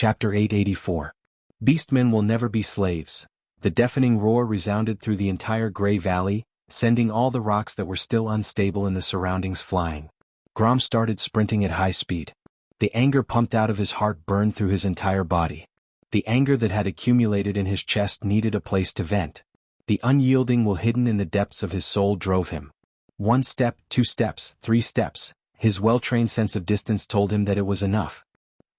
Chapter 884. Beastmen will never be slaves. The deafening roar resounded through the entire Grey Valley, sending all the rocks that were still unstable in the surroundings flying. Grom started sprinting at high speed. The anger pumped out of his heart burned through his entire body. The anger that had accumulated in his chest needed a place to vent. The unyielding will hidden in the depths of his soul drove him. 1 step, 2 steps, 3 steps. His well-trained sense of distance told him that it was enough.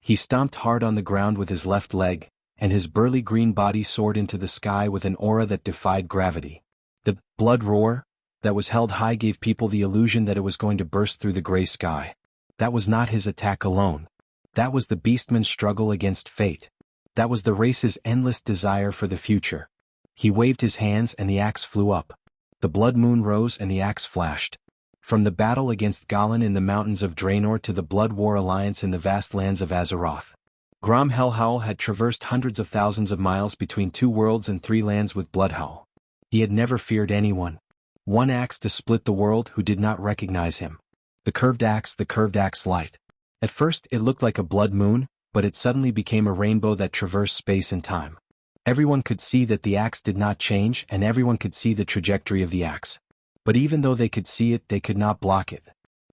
He stomped hard on the ground with his left leg, and his burly green body soared into the sky with an aura that defied gravity. The blood roar that was held high gave people the illusion that it was going to burst through the gray sky. That was not his attack alone. That was the beastman's struggle against fate. That was the race's endless desire for the future. He waved his hands and the axe flew up. The blood moon rose and the axe flashed. From the battle against Galan in the mountains of Draenor to the Blood War Alliance in the vast lands of Azeroth, Grom Hellhowl had traversed hundreds of thousands of miles between 2 worlds and 3 lands with Bloodhowl. He had never feared anyone. 1 axe to split the world who did not recognize him. The curved axe light. At first it looked like a blood moon, but it suddenly became a rainbow that traversed space and time. Everyone could see that the axe did not change and everyone could see the trajectory of the axe. But even though they could see it, they could not block it.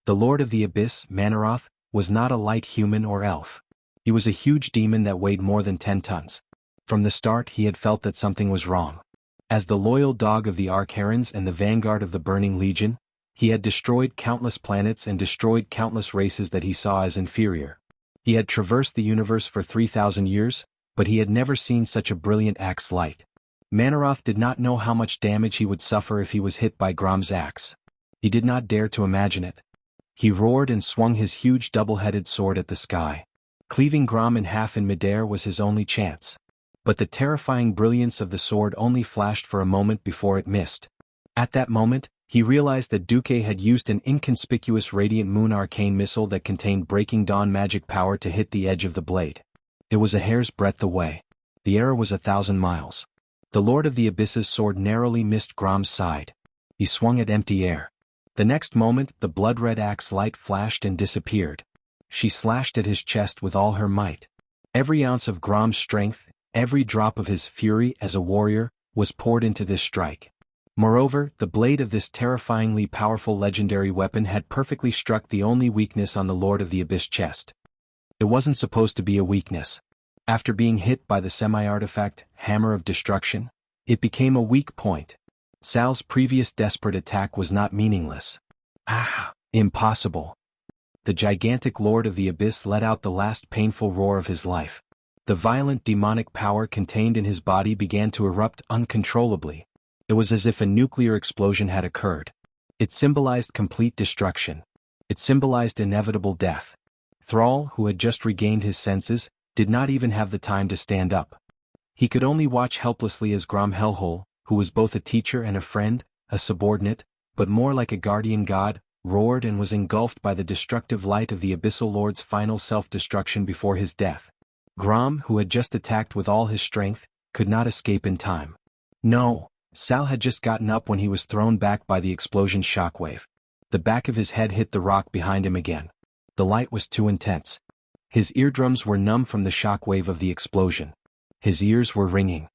The Lord of the Abyss, Manaroth, was not a light human or elf. He was a huge demon that weighed more than 10 tons. From the start he had felt that something was wrong. As the loyal dog of the Arkherons and the vanguard of the Burning Legion, he had destroyed countless planets and destroyed countless races that he saw as inferior. He had traversed the universe for 3,000 years, but he had never seen such a brilliant axe light. Manaroth did not know how much damage he would suffer if he was hit by Grom's axe. He did not dare to imagine it. He roared and swung his huge double-headed sword at the sky. Cleaving Grom in half in midair was his only chance. But the terrifying brilliance of the sword only flashed for a moment before it missed. At that moment, he realized that Duque had used an inconspicuous Radiant Moon arcane missile that contained Breaking Dawn magic power to hit the edge of the blade. It was a hair's breadth away. The error was 1,000 miles. The Lord of the Abyss's sword narrowly missed Grom's side. He swung at empty air. The next moment, the blood-red axe light flashed and disappeared. She slashed at his chest with all her might. Every ounce of Grom's strength, every drop of his fury as a warrior, was poured into this strike. Moreover, the blade of this terrifyingly powerful legendary weapon had perfectly struck the only weakness on the Lord of the Abyss chest. It wasn't supposed to be a weakness. After being hit by the semi-artifact, Hammer of Destruction, it became a weak point. Sal's previous desperate attack was not meaningless. Impossible. The gigantic Lord of the Abyss let out the last painful roar of his life. The violent demonic power contained in his body began to erupt uncontrollably. It was as if a nuclear explosion had occurred. It symbolized complete destruction. It symbolized inevitable death. Thrall, who had just regained his senses, did not even have the time to stand up. He could only watch helplessly as Grom Hellhowl, who was both a teacher and a friend, a subordinate, but more like a guardian god, roared and was engulfed by the destructive light of the Abyssal Lord's final self-destruction before his death. Grom, who had just attacked with all his strength, could not escape in time. No, Sal had just gotten up when he was thrown back by the explosion's shockwave. The back of his head hit the rock behind him again. The light was too intense. His eardrums were numb from the shockwave of the explosion. His ears were ringing.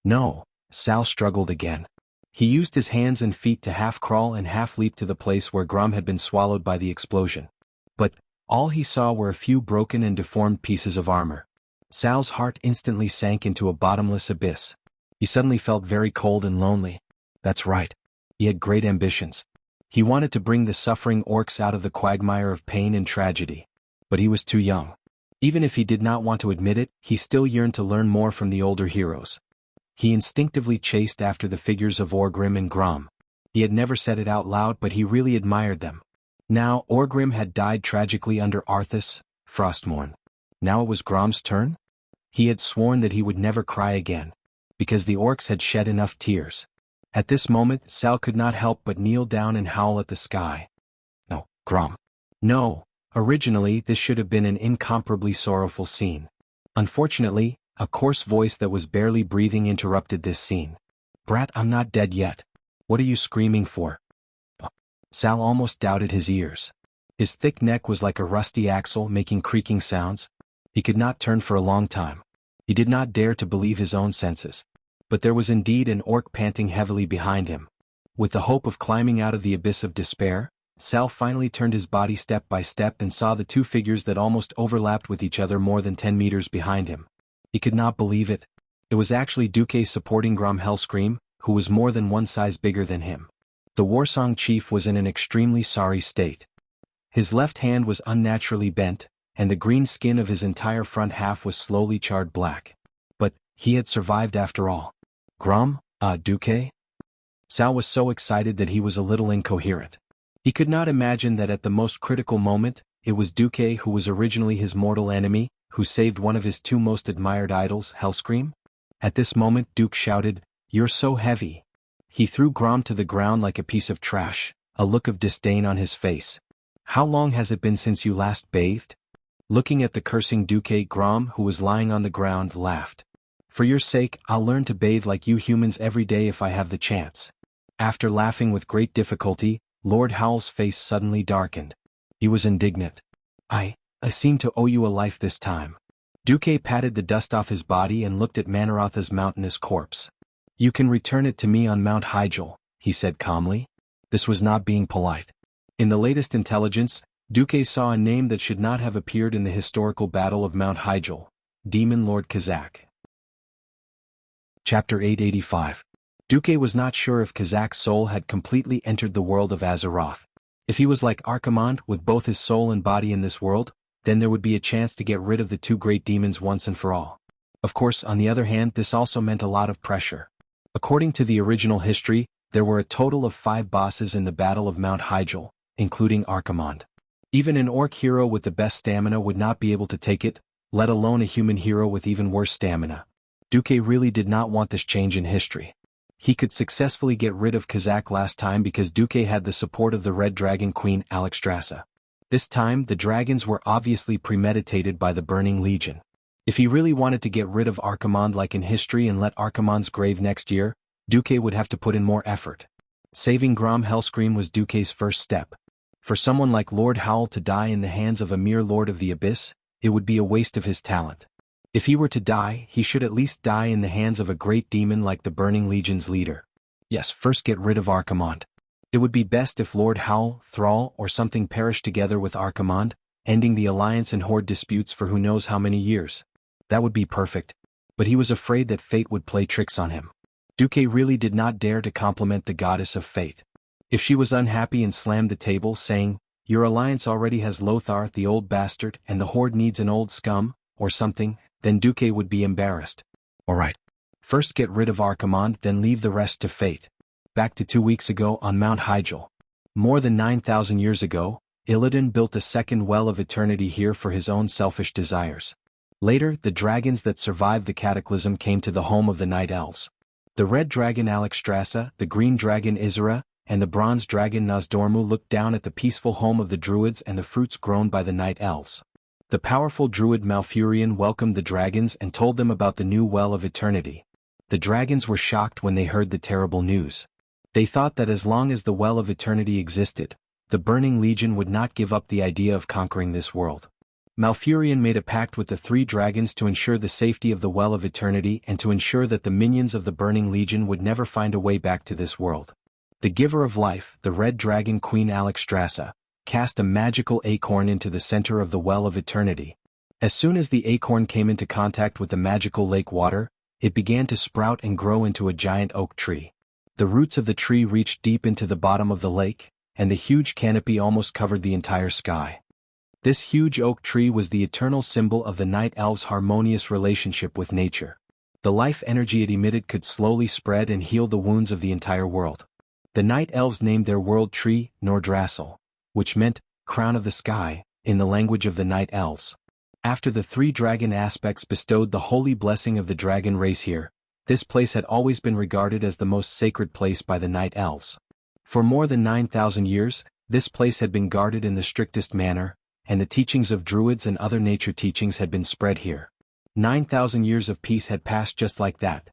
No, Sal struggled again. He used his hands and feet to half crawl and half leap to the place where Grom had been swallowed by the explosion. But all he saw were a few broken and deformed pieces of armor. Sal's heart instantly sank into a bottomless abyss. He suddenly felt very cold and lonely. That's right. He had great ambitions. He wanted to bring the suffering orcs out of the quagmire of pain and tragedy. But he was too young. Even if he did not want to admit it, he still yearned to learn more from the older heroes. He instinctively chased after the figures of Orgrim and Grom. He had never said it out loud, but he really admired them. Now, Orgrim had died tragically under Arthas, Frostmourne. Now it was Grom's turn? He had sworn that he would never cry again, because the orcs had shed enough tears. At this moment, Sal could not help but kneel down and howl at the sky. No, Grom. No, originally this should have been an incomparably sorrowful scene. Unfortunately, a coarse voice that was barely breathing interrupted this scene. Brat, I'm not dead yet. What are you screaming for? Sal almost doubted his ears. His thick neck was like a rusty axle making creaking sounds. He could not turn for a long time. He did not dare to believe his own senses. But there was indeed an orc panting heavily behind him. With the hope of climbing out of the abyss of despair, Sal finally turned his body step by step and saw the two figures that almost overlapped with each other more than 10 meters behind him. He could not believe it. It was actually Duque supporting Grom Hellscream, who was more than one size bigger than him. The Warsong chief was in an extremely sorry state. His left hand was unnaturally bent, and the green skin of his entire front half was slowly charred black. But he had survived after all. Grom, Duque? Sal was so excited that he was a little incoherent. He could not imagine that at the most critical moment, it was Duque who was originally his mortal enemy, who saved one of his two most admired idols, Hellscream. At this moment Duke shouted, "You're so heavy." He threw Grom to the ground like a piece of trash, a look of disdain on his face. "How long has it been since you last bathed?" Looking at the cursing Duque, Grom, who was lying on the ground, laughed. "For your sake, I'll learn to bathe like you humans every day if I have the chance." After laughing with great difficulty, Lord Howl's face suddenly darkened. He was indignant. I seem to owe you a life this time." Duque patted the dust off his body and looked at Manarotha's mountainous corpse. "You can return it to me on Mount Hyjal," he said calmly. This was not being polite. In the latest intelligence, Duque saw a name that should not have appeared in the historical battle of Mount Hyjal: Demon Lord Kazak. Chapter 885. Duque was not sure if Kazak's soul had completely entered the world of Azeroth. If he was like Archimonde with both his soul and body in this world, then there would be a chance to get rid of the two great demons once and for all. Of course, on the other hand, this also meant a lot of pressure. According to the original history, there were a total of 5 bosses in the Battle of Mount Hyjal, including Archimonde. Even an orc hero with the best stamina would not be able to take it, let alone a human hero with even worse stamina. Duque really did not want this change in history. He could successfully get rid of Kazak last time because Duque had the support of the Red Dragon Queen Alexstrasza. This time, the dragons were obviously premeditated by the Burning Legion. If he really wanted to get rid of Archimonde like in history and let Archimonde's grave next year, Duque would have to put in more effort. Saving Grom Hellscream was Duque's first step. For someone like Lord Howl to die in the hands of a mere Lord of the Abyss, it would be a waste of his talent. If he were to die, he should at least die in the hands of a great demon like the Burning Legion's leader. Yes, first get rid of Archimonde. It would be best if Lord Howl, Thrall, or something perished together with Archimonde, ending the alliance and horde disputes for who knows how many years. That would be perfect. But he was afraid that fate would play tricks on him. Duque really did not dare to compliment the goddess of fate. If she was unhappy and slammed the table saying, "Your alliance already has Lothar the old bastard and the horde needs an old scum," or something, then Duque would be embarrassed. Alright. First get rid of Archimonde, then leave the rest to fate. Back to 2 weeks ago on Mount Hyjal. More than 9,000 years ago, Illidan built a second well of eternity here for his own selfish desires. Later, the dragons that survived the cataclysm came to the home of the Night Elves. The red dragon Alexstrasza, the green dragon Isra, and the bronze dragon Nozdormu looked down at the peaceful home of the druids and the fruits grown by the Night Elves. The powerful druid Malfurion welcomed the dragons and told them about the new well of eternity. The dragons were shocked when they heard the terrible news. They thought that as long as the well of eternity existed, the Burning Legion would not give up the idea of conquering this world. Malfurion made a pact with the 3 dragons to ensure the safety of the well of eternity and to ensure that the minions of the Burning Legion would never find a way back to this world. The giver of life, the Red Dragon Queen Alexstrasza, cast a magical acorn into the center of the well of eternity. As soon as the acorn came into contact with the magical lake water, it began to sprout and grow into a giant oak tree. The roots of the tree reached deep into the bottom of the lake, and the huge canopy almost covered the entire sky. This huge oak tree was the eternal symbol of the Night Elves' harmonious relationship with nature. The life energy it emitted could slowly spread and heal the wounds of the entire world. The Night Elves named their world tree Nordrassil, which meant crown of the sky, in the language of the Night Elves. After the 3 dragon aspects bestowed the holy blessing of the dragon race here, this place had always been regarded as the most sacred place by the Night Elves. For more than 9,000 years, this place had been guarded in the strictest manner, and the teachings of druids and other nature teachings had been spread here. 9,000 years of peace had passed just like that.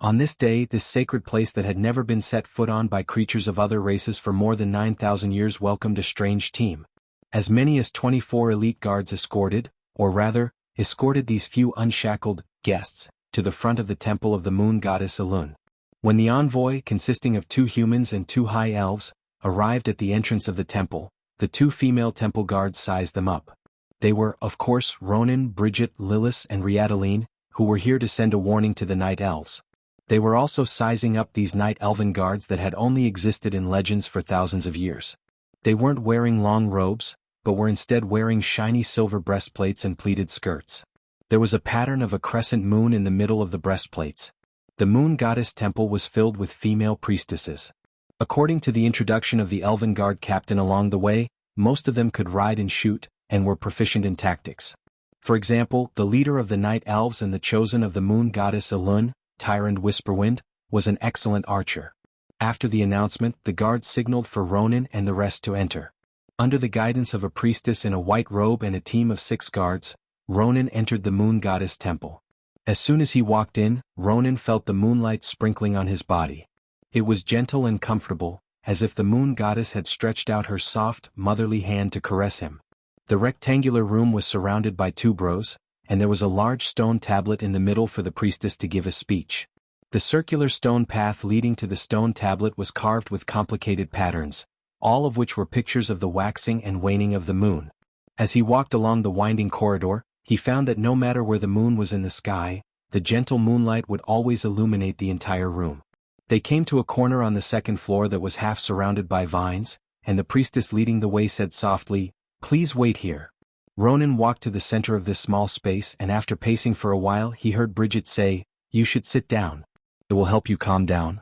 On this day, this sacred place that had never been set foot on by creatures of other races for more than 9,000 years welcomed a strange team. As many as 24 elite guards escorted, or rather, escorted these few unshackled guests to the front of the temple of the moon goddess Elun. When the envoy, consisting of 2 humans and 2 high elves, arrived at the entrance of the temple, the 2 female temple guards sized them up. They were, of course, Ronan, Bridget, Lilith, and Riadaline, who were here to send a warning to the night elves. They were also sizing up these night elven guards that had only existed in legends for thousands of years. They weren't wearing long robes, but were instead wearing shiny silver breastplates and pleated skirts. There was a pattern of a crescent moon in the middle of the breastplates. The moon goddess temple was filled with female priestesses. According to the introduction of the elven guard captain along the way, most of them could ride and shoot, and were proficient in tactics. For example, the leader of the night elves and the chosen of the moon goddess Elun, Tyrant Whisperwind, was an excellent archer. After the announcement, the guards signaled for Ronan and the rest to enter. Under the guidance of a priestess in a white robe and a team of 6 guards, Ronan entered the moon goddess temple. As soon as he walked in, Ronan felt the moonlight sprinkling on his body. It was gentle and comfortable, as if the moon goddess had stretched out her soft, motherly hand to caress him. The rectangular room was surrounded by 2 bros, and there was a large stone tablet in the middle for the priestess to give a speech. The circular stone path leading to the stone tablet was carved with complicated patterns, all of which were pictures of the waxing and waning of the moon. As he walked along the winding corridor, he found that no matter where the moon was in the sky, the gentle moonlight would always illuminate the entire room. They came to a corner on the 2nd floor that was half surrounded by vines, and the priestess leading the way said softly, "Please wait here." Ronan walked to the center of this small space, and after pacing for a while he heard Bridget say, "You should sit down. It will help you calm down."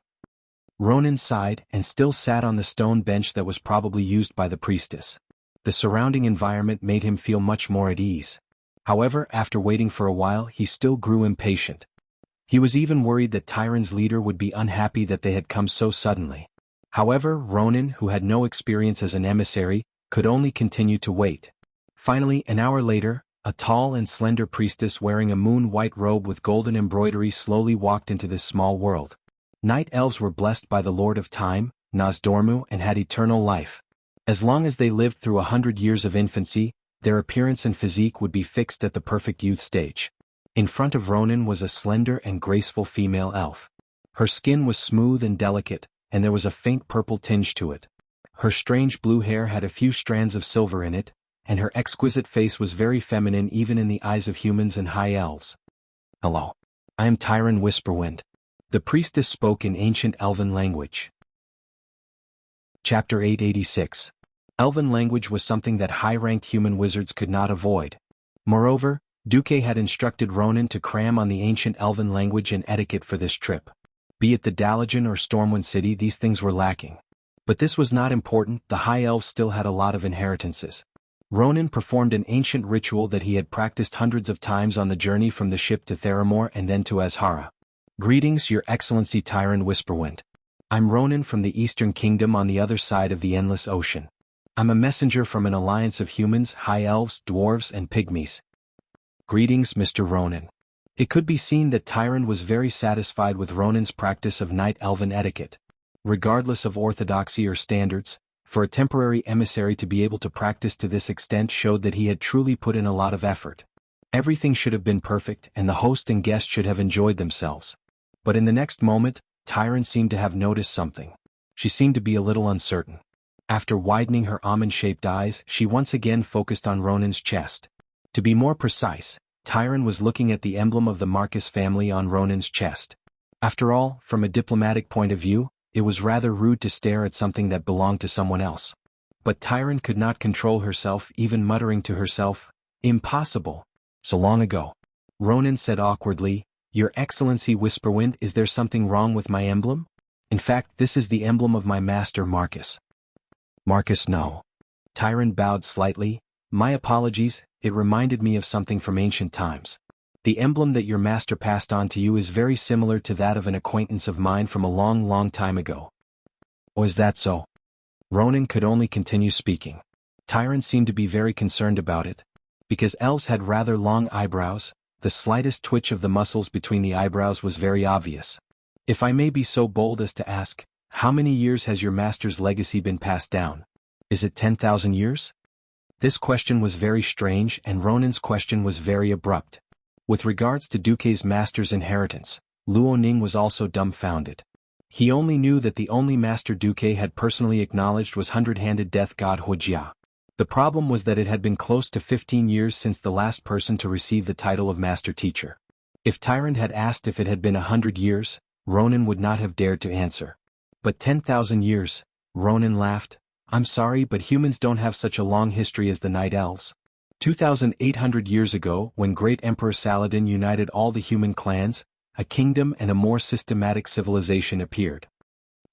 Ronan sighed and still sat on the stone bench that was probably used by the priestess. The surrounding environment made him feel much more at ease. However, after waiting for a while he still grew impatient. He was even worried that Tyrant's leader would be unhappy that they had come so suddenly. However, Ronan, who had no experience as an emissary, could only continue to wait. Finally, an hour later, a tall and slender priestess wearing a moon-white robe with golden embroidery slowly walked into this small world. Night elves were blessed by the Lord of Time, Nozdormu, and had eternal life. As long as they lived through 100 years of infancy, their appearance and physique would be fixed at the perfect youth stage. In front of Ronan was a slender and graceful female elf. Her skin was smooth and delicate, and there was a faint purple tinge to it. Her strange blue hair had a few strands of silver in it, and her exquisite face was very feminine even in the eyes of humans and high elves. "Hello. I am Tyrant Whisperwind." The priestess spoke in ancient Elven language. Chapter 886. Elven language was something that high-ranked human wizards could not avoid. Moreover, Duque had instructed Ronan to cram on the ancient Elven language and etiquette for this trip. Be it the Dalajan or Stormwind City, these things were lacking. But this was not important, the High Elves still had a lot of inheritances. Ronan performed an ancient ritual that he had practiced hundreds of times on the journey from the ship to Theramore and then to Azhara. "Greetings, Your Excellency Tyrant Whisperwind. I'm Ronan from the Eastern Kingdom on the other side of the Endless Ocean. I'm a messenger from an alliance of humans, High Elves, Dwarves, and Pygmies." "Greetings, Mr. Ronan." It could be seen that Tyrant was very satisfied with Ronan's practice of Night Elven etiquette. Regardless of orthodoxy or standards, for a temporary emissary to be able to practice to this extent showed that he had truly put in a lot of effort. Everything should have been perfect, and the host and guest should have enjoyed themselves. But in the next moment, Tyrant seemed to have noticed something. She seemed to be a little uncertain. After widening her almond-shaped eyes, she once again focused on Ronan's chest. To be more precise, Tyrant was looking at the emblem of the Marcus family on Ronan's chest. After all, from a diplomatic point of view, it was rather rude to stare at something that belonged to someone else. But Tyrant could not control herself, even muttering to herself, "Impossible. So long ago." Ronan said awkwardly, "Your Excellency Whisperwind, is there something wrong with my emblem? In fact, this is the emblem of my master Marcus." "Marcus, no." Tyrant bowed slightly. "My apologies, it reminded me of something from ancient times. The emblem that your master passed on to you is very similar to that of an acquaintance of mine from a long, long time ago." "Oh, is that so?" Ronan could only continue speaking. Tyrant seemed to be very concerned about it. Because elves had rather long eyebrows, the slightest twitch of the muscles between the eyebrows was very obvious. "If I may be so bold as to ask, how many years has your master's legacy been passed down? Is it 10,000 years?" This question was very strange and Ronan's question was very abrupt. With regards to Duque's master's inheritance, Luoning was also dumbfounded. He only knew that the only master Duque had personally acknowledged was hundred-handed death god Hojia. The problem was that it had been close to 15 years since the last person to receive the title of master teacher. If Tyrant had asked if it had been 100 years, Ronan would not have dared to answer. But 10,000 years, Ronan laughed. I'm sorry, but humans don't have such a long history as the Night Elves. 2,800 years ago, when great Emperor Saladin united all the human clans, a kingdom and a more systematic civilization appeared.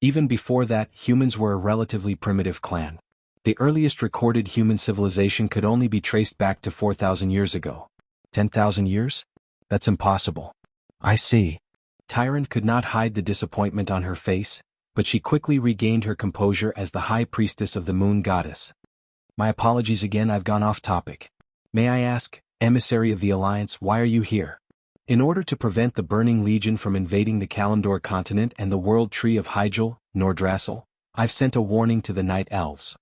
Even before that, humans were a relatively primitive clan. The earliest recorded human civilization could only be traced back to 4,000 years ago. 10,000 years? That's impossible. I see. Tyrant could not hide the disappointment on her face, but she quickly regained her composure as the high priestess of the moon goddess. My apologies again, I've gone off topic. May I ask, emissary of the Alliance, why are you here? In order to prevent the Burning Legion from invading the Kalimdor continent and the world tree of Hyjal, Nordrassil, I've sent a warning to the Night Elves.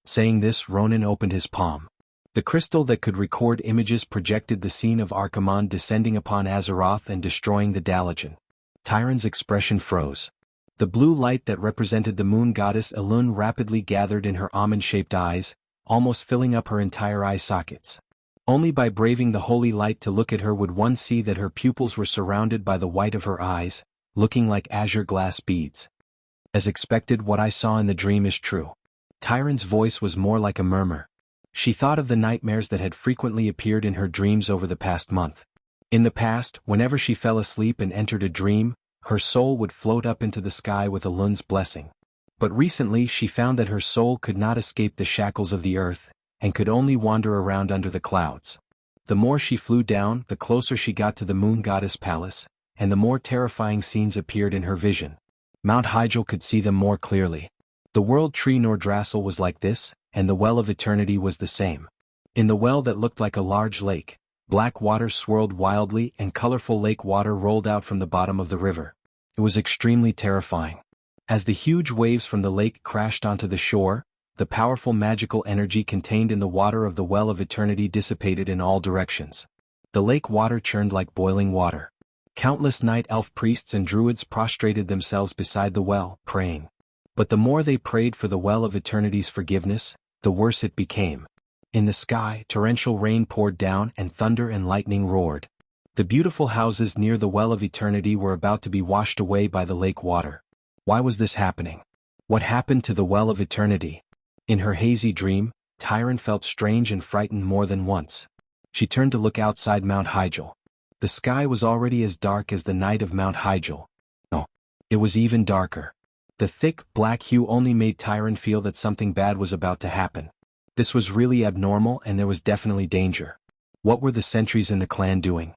Saying this, Ronan opened his palm. The crystal that could record images projected the scene of Archimonde descending upon Azeroth and destroying the Dalajan. Tyrant's expression froze. The blue light that represented the moon goddess Elun rapidly gathered in her almond-shaped eyes, almost filling up her entire eye sockets. Only by braving the holy light to look at her would one see that her pupils were surrounded by the white of her eyes, looking like azure glass beads. As expected, what I saw in the dream is true. Tyrant's voice was more like a murmur. She thought of the nightmares that had frequently appeared in her dreams over the past month. In the past, whenever she fell asleep and entered a dream, her soul would float up into the sky with Elun's blessing. But recently she found that her soul could not escape the shackles of the earth, and could only wander around under the clouds. The more she flew down, the closer she got to the moon goddess palace, and the more terrifying scenes appeared in her vision. Mount Hyjal could see them more clearly. The world tree Nordrassil was like this, and the well of eternity was the same. In the well that looked like a large lake, black water swirled wildly and colorful lake water rolled out from the bottom of the river. It was extremely terrifying. As the huge waves from the lake crashed onto the shore, the powerful magical energy contained in the water of the well of eternity dissipated in all directions. The lake water churned like boiling water. Countless night elf priests and druids prostrated themselves beside the well, praying. But the more they prayed for the well of eternity's forgiveness, the worse it became. In the sky, torrential rain poured down and thunder and lightning roared. The beautiful houses near the well of eternity were about to be washed away by the lake water. Why was this happening? What happened to the well of eternity? In her hazy dream, Tyrant felt strange and frightened more than once. She turned to look outside Mount Hyjal. The sky was already as dark as the night of Mount Hyjal. No, it was even darker. The thick, black hue only made Tyrant feel that something bad was about to happen. This was really abnormal and there was definitely danger. What were the sentries in the clan doing?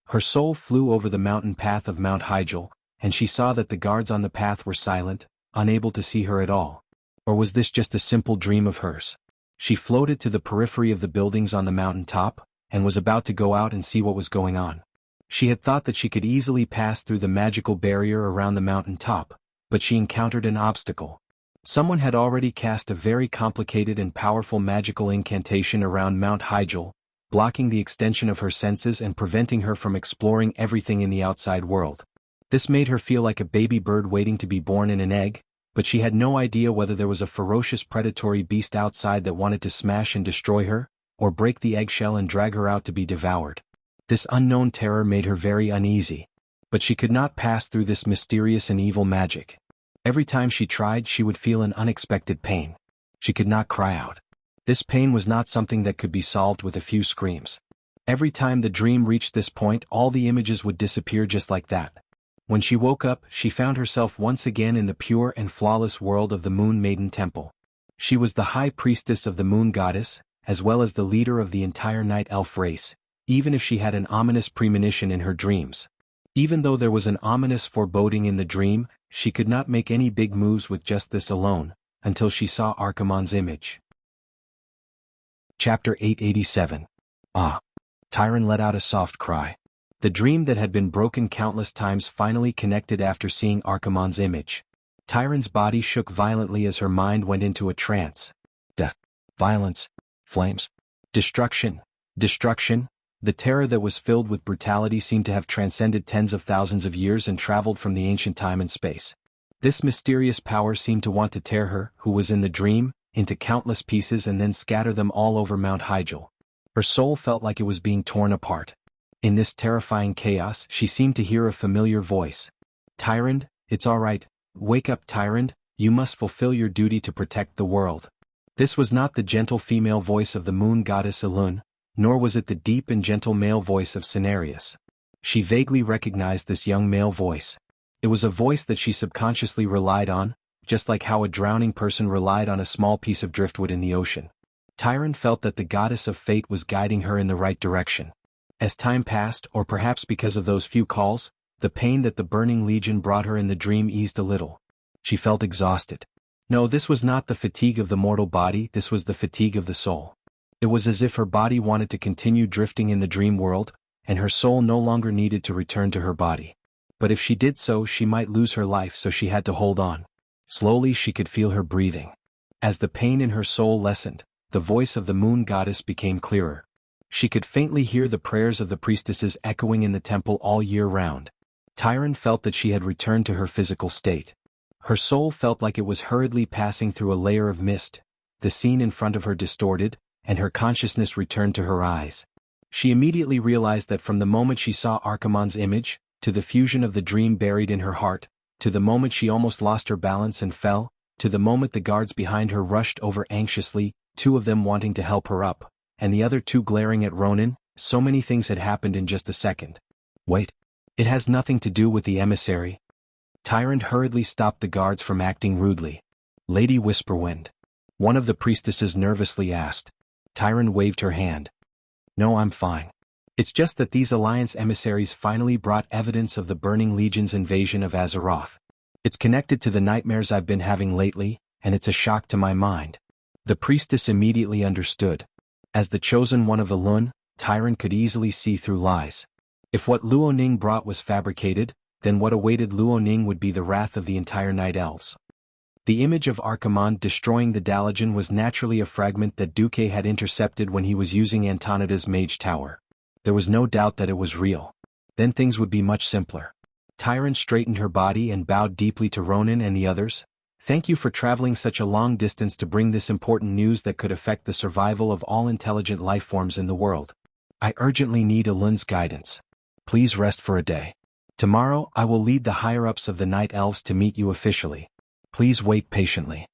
Her soul flew over the mountain path of Mount Hyjal, and she saw that the guards on the path were silent, unable to see her at all. Or was this just a simple dream of hers? She floated to the periphery of the buildings on the mountain top, and was about to go out and see what was going on. She had thought that she could easily pass through the magical barrier around the mountain top, but she encountered an obstacle. Someone had already cast a very complicated and powerful magical incantation around Mount Hyjal, blocking the extension of her senses and preventing her from exploring everything in the outside world. This made her feel like a baby bird waiting to be born in an egg, but she had no idea whether there was a ferocious predatory beast outside that wanted to smash and destroy her, or break the eggshell and drag her out to be devoured. This unknown terror made her very uneasy. But she could not pass through this mysterious and evil magic. Every time she tried, she would feel an unexpected pain. She could not cry out. This pain was not something that could be solved with a few screams. Every time the dream reached this point, all the images would disappear just like that. When she woke up, she found herself once again in the pure and flawless world of the Moon Maiden Temple. She was the high priestess of the Moon Goddess, as well as the leader of the entire Night Elf race, even if she had an ominous premonition in her dreams. Even though there was an ominous foreboding in the dream, she could not make any big moves with just this alone, until she saw Archimonde's image. Chapter 887. Ah! Tyrant let out a soft cry. The dream that had been broken countless times finally connected after seeing Archimonde's image. Tyrant's body shook violently as her mind went into a trance. Death. Violence. Flames. Destruction. Destruction. The terror that was filled with brutality seemed to have transcended tens of thousands of years and traveled from the ancient time and space. This mysterious power seemed to want to tear her, who was in the dream, into countless pieces and then scatter them all over Mount Hyjal. Her soul felt like it was being torn apart. In this terrifying chaos, she seemed to hear a familiar voice. Tyrant, it's all right. Wake up, Tyrant, you must fulfill your duty to protect the world. This was not the gentle female voice of the moon goddess Elun, nor was it the deep and gentle male voice of Cenarius. She vaguely recognized this young male voice. It was a voice that she subconsciously relied on, just like how a drowning person relied on a small piece of driftwood in the ocean. Tyrant felt that the goddess of fate was guiding her in the right direction. As time passed, or perhaps because of those few calls, the pain that the burning legion brought her in the dream eased a little. She felt exhausted. No, this was not the fatigue of the mortal body, this was the fatigue of the soul. It was as if her body wanted to continue drifting in the dream world, and her soul no longer needed to return to her body. But if she did so, she might lose her life, so she had to hold on. Slowly she could feel her breathing. As the pain in her soul lessened, the voice of the moon goddess became clearer. She could faintly hear the prayers of the priestesses echoing in the temple all year round. Tyrant felt that she had returned to her physical state. Her soul felt like it was hurriedly passing through a layer of mist. The scene in front of her distorted, and her consciousness returned to her eyes. She immediately realized that from the moment she saw Archimonde's image, to the fusion of the dream buried in her heart, to the moment she almost lost her balance and fell, to the moment the guards behind her rushed over anxiously, two of them wanting to help her up, and the other two glaring at Ronan, so many things had happened in just a second. Wait. It has nothing to do with the emissary. Tyrant hurriedly stopped the guards from acting rudely. Lady Whisperwind. One of the priestesses nervously asked. Tyrant waved her hand. No, I'm fine. It's just that these Alliance emissaries finally brought evidence of the Burning Legion's invasion of Azeroth. It's connected to the nightmares I've been having lately, and it's a shock to my mind. The priestess immediately understood. As the chosen one of Elun, Tyrant could easily see through lies. If what Luoning brought was fabricated, then what awaited Luoning would be the wrath of the entire Night Elves. The image of Archimonde destroying the Dalagen was naturally a fragment that Duque had intercepted when he was using Antonida's Mage Tower. There was no doubt that it was real. Then things would be much simpler. Tyrant straightened her body and bowed deeply to Ronan and the others. Thank you for traveling such a long distance to bring this important news that could affect the survival of all intelligent life forms in the world. I urgently need Elun's guidance. Please rest for a day. Tomorrow I will lead the higher-ups of the Night Elves to meet you officially. Please wait patiently.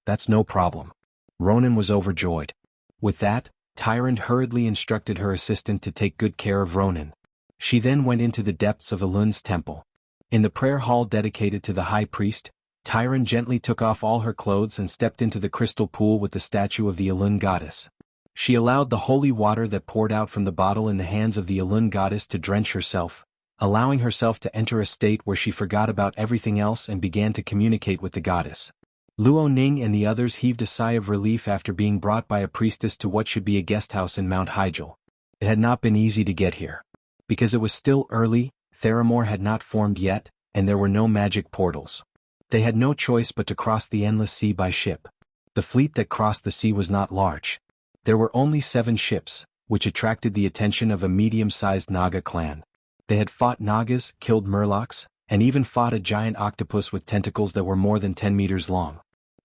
That's no problem. Ronan was overjoyed. With that, Tyrant hurriedly instructed her assistant to take good care of Ronan. She then went into the depths of Elun's temple. In the prayer hall dedicated to the high priest, Tyrant gently took off all her clothes and stepped into the crystal pool with the statue of the Elun goddess. She allowed the holy water that poured out from the bottle in the hands of the Elun goddess to drench herself, allowing herself to enter a state where she forgot about everything else and began to communicate with the goddess. Luoning and the others heaved a sigh of relief after being brought by a priestess to what should be a guesthouse in Mount Hyjal. It had not been easy to get here. Because it was still early, Theramore had not formed yet, and there were no magic portals. They had no choice but to cross the endless sea by ship. The fleet that crossed the sea was not large. There were only 7 ships, which attracted the attention of a medium-sized Naga clan. They had fought Nagas, killed Murlocs, and even fought a giant octopus with tentacles that were more than 10 meters long.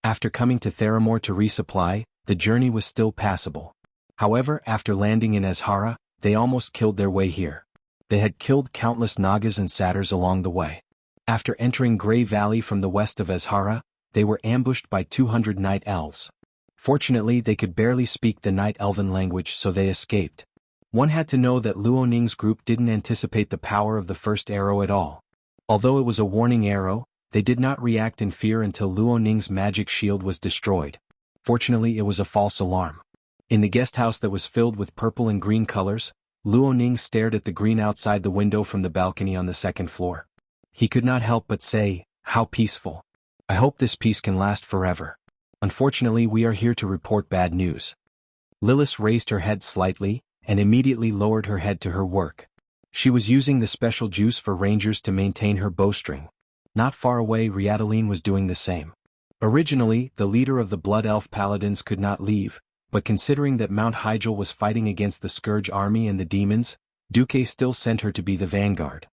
After coming to Theramore to resupply, the journey was still passable. However, after landing in Azhara, they almost killed their way here. They had killed countless Nagas and satyrs along the way. After entering Grey Valley from the west of Azhara, they were ambushed by 200 Night Elves. Fortunately, they could barely speak the Night Elven language, so they escaped. One had to know that Luoning's group didn't anticipate the power of the first arrow at all. Although it was a warning arrow, they did not react in fear until Luoning's magic shield was destroyed. Fortunately, it was a false alarm. In the guesthouse that was filled with purple and green colors, Luoning stared at the green outside the window from the balcony on the 2nd floor. He could not help but say, "How peaceful. I hope this peace can last forever. Unfortunately, we are here to report bad news." Lilith raised her head slightly, and immediately lowered her head to her work. She was using the special juice for rangers to maintain her bowstring. Not far away, Riadaline was doing the same. Originally, the leader of the Blood Elf Paladins could not leave, but considering that Mount Hyjal was fighting against the Scourge army and the demons, Duque still sent her to be the vanguard.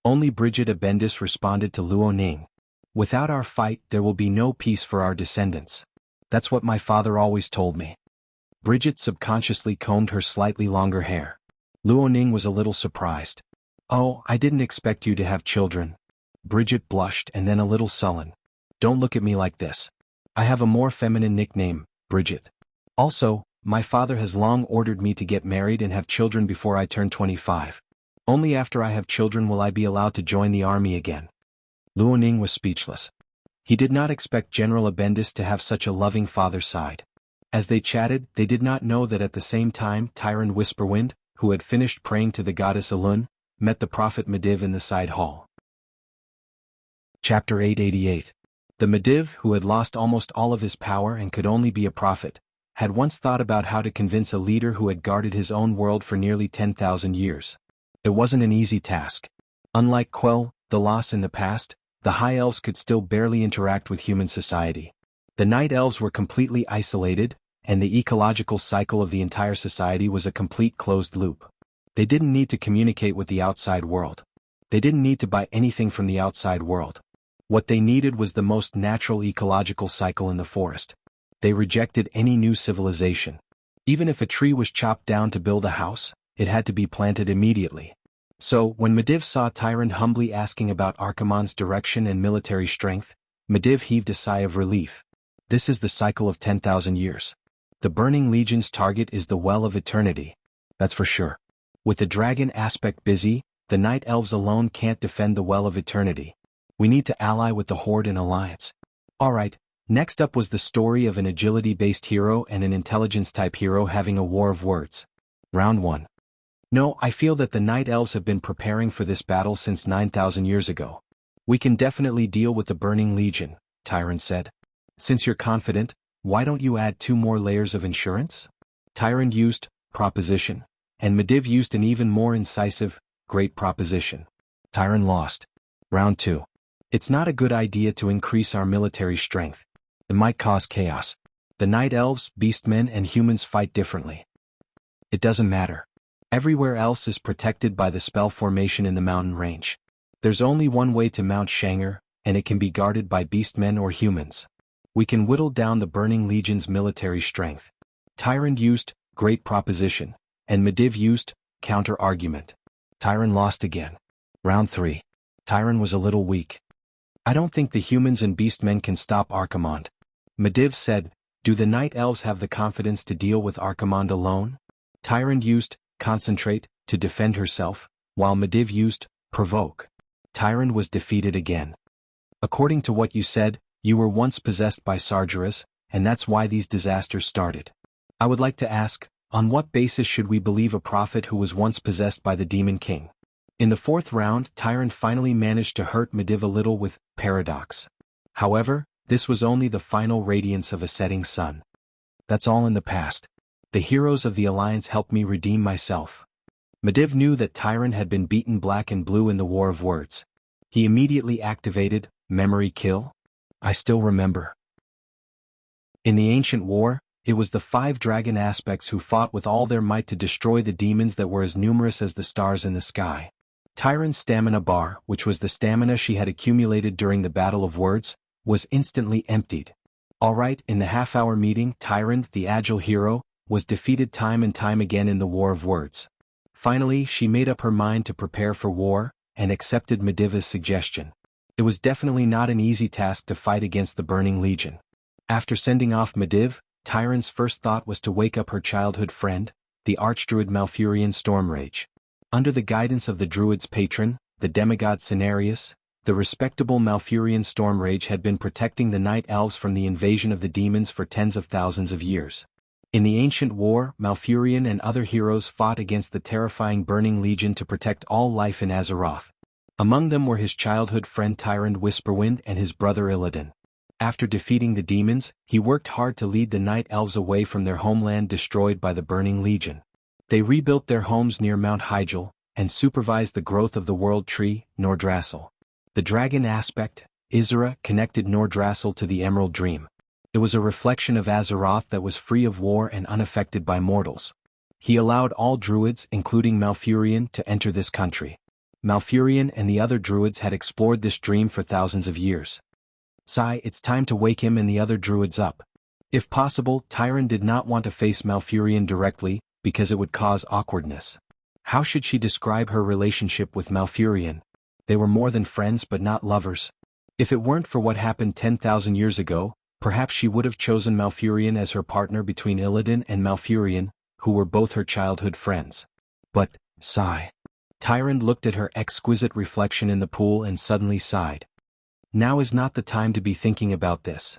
Only Brigida Bendis responded to Luo Ning. "Without our fight there will be no peace for our descendants. That's what my father always told me." Bridget subconsciously combed her slightly longer hair. Luo Ning was a little surprised. "Oh, I didn't expect you to have children." Bridget blushed and then a little sullen. "Don't look at me like this. I have a more feminine nickname, Bridget. Also, my father has long ordered me to get married and have children before I turn 25. Only after I have children will I be allowed to join the army again." Luo Ning was speechless. He did not expect General Abendis to have such a loving father side. As they chatted, they did not know that at the same time Tyrant Whisperwind, who had finished praying to the goddess Elun, met the prophet Mediv in the side hall. Chapter 888. The Mediv, who had lost almost all of his power and could only be a prophet, had once thought about how to convince a leader who had guarded his own world for nearly 10,000 years. It wasn't an easy task. Unlike Quell, the loss in the past, the High Elves could still barely interact with human society. The Night Elves were completely isolated, and the ecological cycle of the entire society was a complete closed loop. They didn't need to communicate with the outside world. They didn't need to buy anything from the outside world. What they needed was the most natural ecological cycle in the forest. They rejected any new civilization. Even if a tree was chopped down to build a house, it had to be planted immediately. So, when Mediv saw Tyrant humbly asking about Archimonde's direction and military strength, Mediv heaved a sigh of relief. This is the cycle of 10,000 years. The Burning Legion's target is the Well of Eternity. That's for sure. With the dragon aspect busy, the Night Elves alone can't defend the Well of Eternity. We need to ally with the Horde in alliance. Alright, next up was the story of an agility-based hero and an intelligence-type hero having a war of words. Round 1. No, I feel that the Night Elves have been preparing for this battle since 9,000 years ago. We can definitely deal with the Burning Legion, Tyrant said. Since you're confident, why don't you add 2 more layers of insurance? Tyrant used proposition, and Mediv used an even more incisive, great proposition. Tyrant lost. Round 2. It's not a good idea to increase our military strength. It might cause chaos. The Night Elves, Beastmen and humans fight differently. It doesn't matter. Everywhere else is protected by the spell formation in the mountain range. There's only one way to Mount Shanger, and it can be guarded by Beastmen or humans. We can whittle down the Burning Legion's military strength. Tyrant used great proposition, and Mediv used counter-argument. Tyrant lost again. Round 3. Tyrant was a little weak. I don't think the humans and Beastmen can stop Archimonde. Mediv said, do the Night Elves have the confidence to deal with Archimonde alone? Tyrant used concentrate to defend herself, while Mediv used provoke. Tyrant was defeated again. According to what you said, you were once possessed by Sargeras, and that's why these disasters started. I would like to ask, on what basis should we believe a prophet who was once possessed by the Demon King? In the 4th round, Tyrant finally managed to hurt Mediv a little with paradox. However, this was only the final radiance of a setting sun. That's all in the past. The heroes of the Alliance helped me redeem myself. Mediv knew that Tyrant had been beaten black and blue in the War of Words. He immediately activated Memory Kill. I still remember. In the ancient war, it was the 5 dragon aspects who fought with all their might to destroy the demons that were as numerous as the stars in the sky. Tyrant's stamina bar, which was the stamina she had accumulated during the Battle of Words, was instantly emptied. Alright, in the half-hour meeting, Tyrant, the agile hero, was defeated time and time again in the War of Words. Finally, she made up her mind to prepare for war, and accepted Mediva's suggestion. It was definitely not an easy task to fight against the Burning Legion. After sending off Mediv, Tyrant's first thought was to wake up her childhood friend, the Archdruid Malfurion Stormrage. Under the guidance of the Druid's patron, the demigod Cenarius, the respectable Malfurion Stormrage had been protecting the Night Elves from the invasion of the demons for tens of thousands of years. In the ancient war, Malfurion and other heroes fought against the terrifying Burning Legion to protect all life in Azeroth. Among them were his childhood friend Tyrant Whisperwind and his brother Illidan. After defeating the demons, he worked hard to lead the Night Elves away from their homeland destroyed by the Burning Legion. They rebuilt their homes near Mount Hyjal, and supervised the growth of the world tree, Nordrassil. The dragon aspect, Isra, connected Nordrassil to the Emerald Dream. It was a reflection of Azeroth that was free of war and unaffected by mortals. He allowed all druids, including Malfurion, to enter this country. Malfurion and the other druids had explored this dream for thousands of years. Sigh, it's time to wake him and the other druids up. If possible, Tyron did not want to face Malfurion directly, because it would cause awkwardness. How should she describe her relationship with Malfurion? They were more than friends but not lovers. If it weren't for what happened 10,000 years ago, perhaps she would have chosen Malfurion as her partner between Illidan and Malfurion, who were both her childhood friends. But, sigh. Tyron looked at her exquisite reflection in the pool and suddenly sighed. Now is not the time to be thinking about this.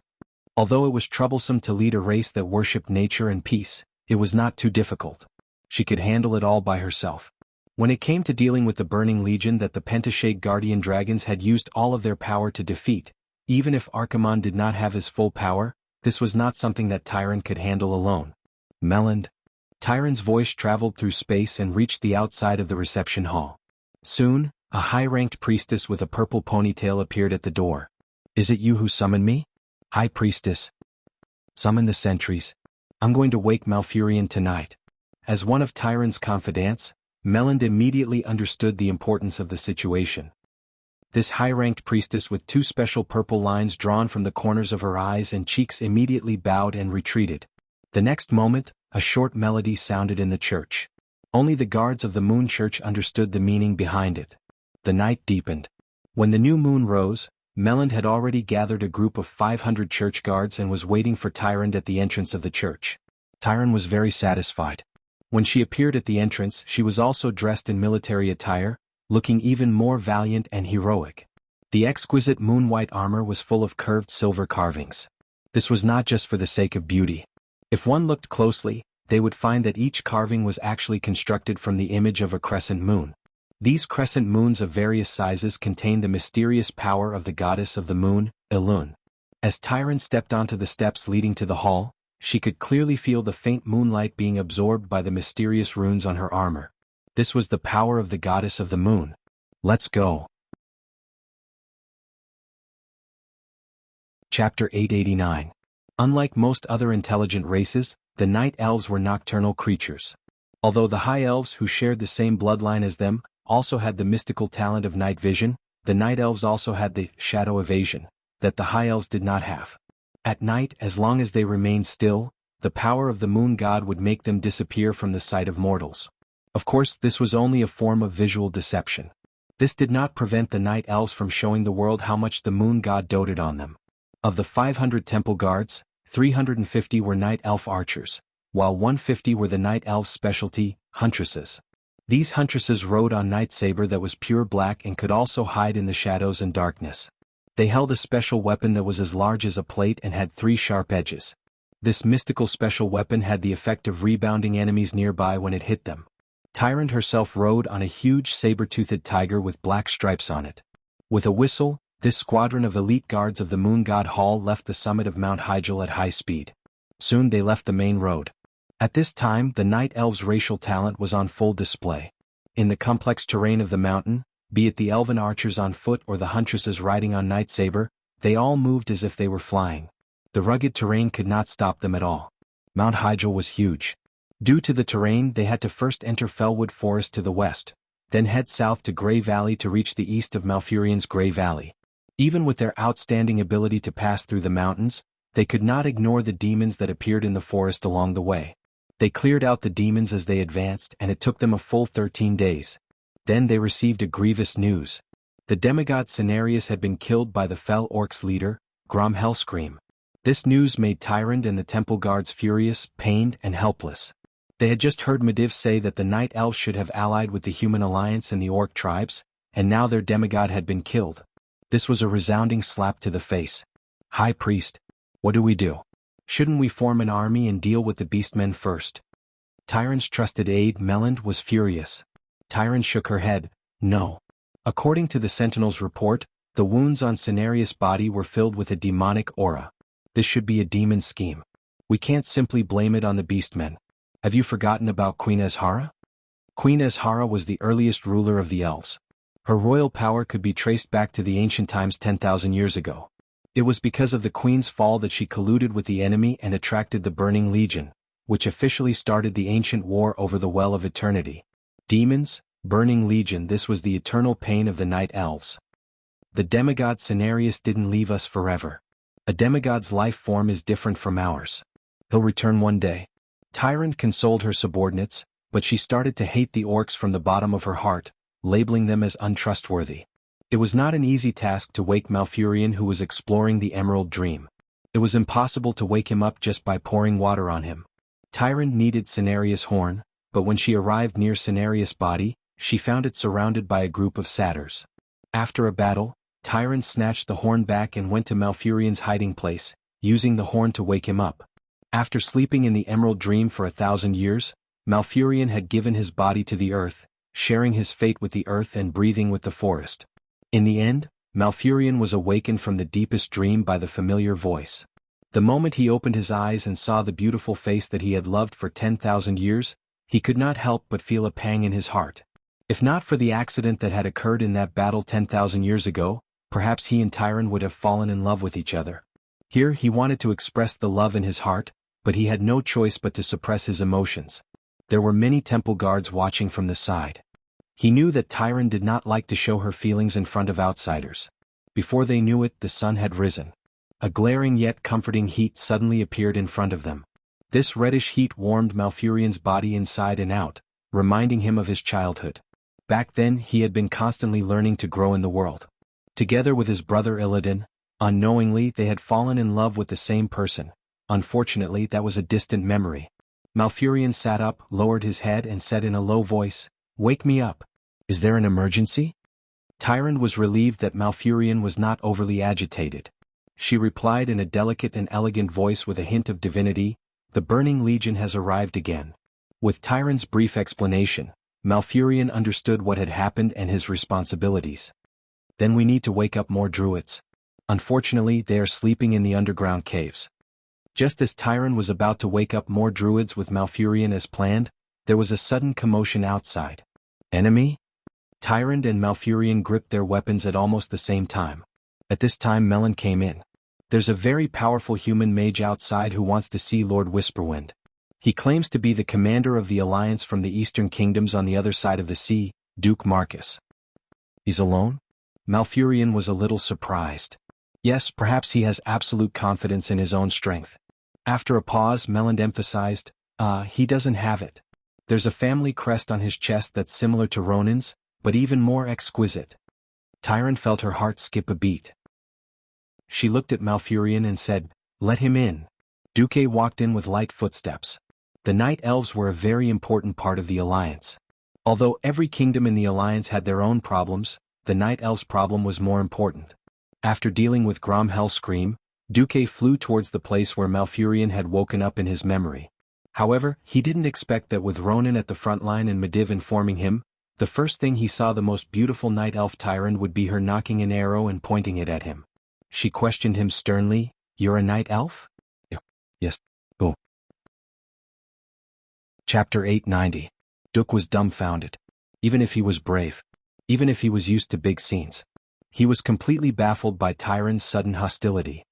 Although it was troublesome to lead a race that worshipped nature and peace, it was not too difficult. She could handle it all by herself. When it came to dealing with the Burning Legion that the Pentashade Guardian Dragons had used all of their power to defeat, even if Archimonde did not have his full power, this was not something that Tyron could handle alone. Melland. Tyron's voice traveled through space and reached the outside of the reception hall. Soon, a high-ranked priestess with a purple ponytail appeared at the door. Is it you who summoned me? High Priestess. Summon the sentries. I'm going to wake Malfurion tonight. As one of Tyron's confidants, Melland immediately understood the importance of the situation. This high-ranked priestess with two special purple lines drawn from the corners of her eyes and cheeks immediately bowed and retreated. The next moment, a short melody sounded in the church. Only the guards of the Moon Church understood the meaning behind it. The night deepened. When the new moon rose, Melland had already gathered a group of 500 church guards and was waiting for Tyron at the entrance of the church. Tyron was very satisfied. When she appeared at the entrance, she was also dressed in military attire, looking even more valiant and heroic. The exquisite moon-white armor was full of curved silver carvings. This was not just for the sake of beauty. If one looked closely, they would find that each carving was actually constructed from the image of a crescent moon. These crescent moons of various sizes contained the mysterious power of the goddess of the moon, Elun. As Tyron stepped onto the steps leading to the hall, she could clearly feel the faint moonlight being absorbed by the mysterious runes on her armor. This was the power of the goddess of the moon. Let's go. Chapter 889. Unlike most other intelligent races, the Night Elves were nocturnal creatures. Although the High Elves who shared the same bloodline as them also had the mystical talent of night vision, the Night Elves also had the shadow evasion that the High Elves did not have. At night, as long as they remained still, the power of the moon god would make them disappear from the sight of mortals. Of course, this was only a form of visual deception. This did not prevent the Night Elves from showing the world how much the moon god doted on them. Of the 500 temple guards, 350 were Night Elf archers, while 150 were the Night Elf's specialty, huntresses. These huntresses rode on Night Saber that was pure black and could also hide in the shadows and darkness. They held a special weapon that was as large as a plate and had 3 sharp edges. This mystical special weapon had the effect of rebounding enemies nearby when it hit them. Tyrant herself rode on a huge saber-toothed tiger with black stripes on it. With a whistle, this squadron of elite guards of the Moon God Hall left the summit of Mount Hyjal at high speed. Soon they left the main road. At this time, the Night Elves' racial talent was on full display. In the complex terrain of the mountain, be it the elven archers on foot or the huntresses riding on Night Saber, they all moved as if they were flying. The rugged terrain could not stop them at all. Mount Hyjal was huge. Due to the terrain, they had to first enter Fellwood Forest to the west, then head south to Grey Valley to reach the east of Malfurion's Grey Valley. Even with their outstanding ability to pass through the mountains, they could not ignore the demons that appeared in the forest along the way. They cleared out the demons as they advanced, and it took them a full 13 days. Then they received a grievous news. The demigod Cenarius had been killed by the Fell Orcs' leader, Grom Hellscream. This news made Tyrant and the temple guards furious, pained, and helpless. They had just heard Medivh say that the Night Elves should have allied with the Human Alliance and the Orc tribes, and now their demigod had been killed. This was a resounding slap to the face. High Priest, what do we do? Shouldn't we form an army and deal with the beastmen first? Tyrant's trusted aide, Melland, was furious. Tyrant shook her head. No. According to the Sentinel's report, the wounds on Cenarius' body were filled with a demonic aura. This should be a demon scheme. We can't simply blame it on the beastmen. Have you forgotten about Queen Azhara? Queen Azhara was the earliest ruler of the elves. Her royal power could be traced back to the ancient times 10,000 years ago. It was because of the Queen's fall that she colluded with the enemy and attracted the Burning Legion, which officially started the ancient war over the Well of Eternity. Demons, Burning Legion. This was the eternal pain of the Night Elves. The demigod Cenarius didn't leave us forever. A demigod's life form is different from ours. He'll return one day. Tyrant consoled her subordinates, but she started to hate the orcs from the bottom of her heart, labeling them as untrustworthy. It was not an easy task to wake Malfurion, who was exploring the Emerald Dream. It was impossible to wake him up just by pouring water on him. Tyrant needed Cenarius' horn, but when she arrived near Cenarius' body, she found it surrounded by a group of satyrs. After a battle, Tyrant snatched the horn back and went to Malfurion's hiding place, using the horn to wake him up. After sleeping in the Emerald Dream for 1,000 years, Malfurion had given his body to the earth, sharing his fate with the earth and breathing with the forest. In the end, Malfurion was awakened from the deepest dream by the familiar voice. The moment he opened his eyes and saw the beautiful face that he had loved for 10,000 years, he could not help but feel a pang in his heart. If not for the accident that had occurred in that battle 10,000 years ago, perhaps he and Tyrant would have fallen in love with each other. Here he wanted to express the love in his heart, but he had no choice but to suppress his emotions. There were many temple guards watching from the side. He knew that Tyrant did not like to show her feelings in front of outsiders. Before they knew it, the sun had risen. A glaring yet comforting heat suddenly appeared in front of them. This reddish heat warmed Malfurion's body inside and out, reminding him of his childhood. Back then he had been constantly learning to grow in the world. Together with his brother Illidan, unknowingly they had fallen in love with the same person. Unfortunately, that was a distant memory. Malfurion sat up, lowered his head and said in a low voice, "Wake me up. Is there an emergency?" Tyrant was relieved that Malfurion was not overly agitated. She replied in a delicate and elegant voice with a hint of divinity, "The Burning Legion has arrived again." With Tyrant's brief explanation, Malfurion understood what had happened and his responsibilities. "Then we need to wake up more druids. Unfortunately, they are sleeping in the underground caves." Just as Tyrant was about to wake up more druids with Malfurion as planned, there was a sudden commotion outside. Enemy? Tyrant and Malfurion gripped their weapons at almost the same time. At this time Melon came in. "There's a very powerful human mage outside who wants to see Lord Whisperwind. He claims to be the commander of the alliance from the eastern kingdoms on the other side of the sea, Duke Marcus." "He's alone?" Malfurion was a little surprised. "Yes, perhaps he has absolute confidence in his own strength." After a pause, Melon emphasized, He doesn't have it. There's a family crest on his chest that's similar to Ronin's, but even more exquisite." Tyrant felt her heart skip a beat. She looked at Malfurion and said, "Let him in." Duque walked in with light footsteps. The Night Elves were a very important part of the Alliance. Although every kingdom in the Alliance had their own problems, the Night Elves' problem was more important. After dealing with Grom Hellscream, Duque flew towards the place where Malfurion had woken up in his memory. However, he didn't expect that with Ronin at the front line and Medivh informing him, the first thing he saw the most beautiful Night Elf Tyrant would be her nocking an arrow and pointing it at him. She questioned him sternly, "You're a Night Elf?" "Yes." "Oh." Chapter 890. Duke was dumbfounded. Even if he was brave. Even if he was used to big scenes. He was completely baffled by Tyrant's sudden hostility.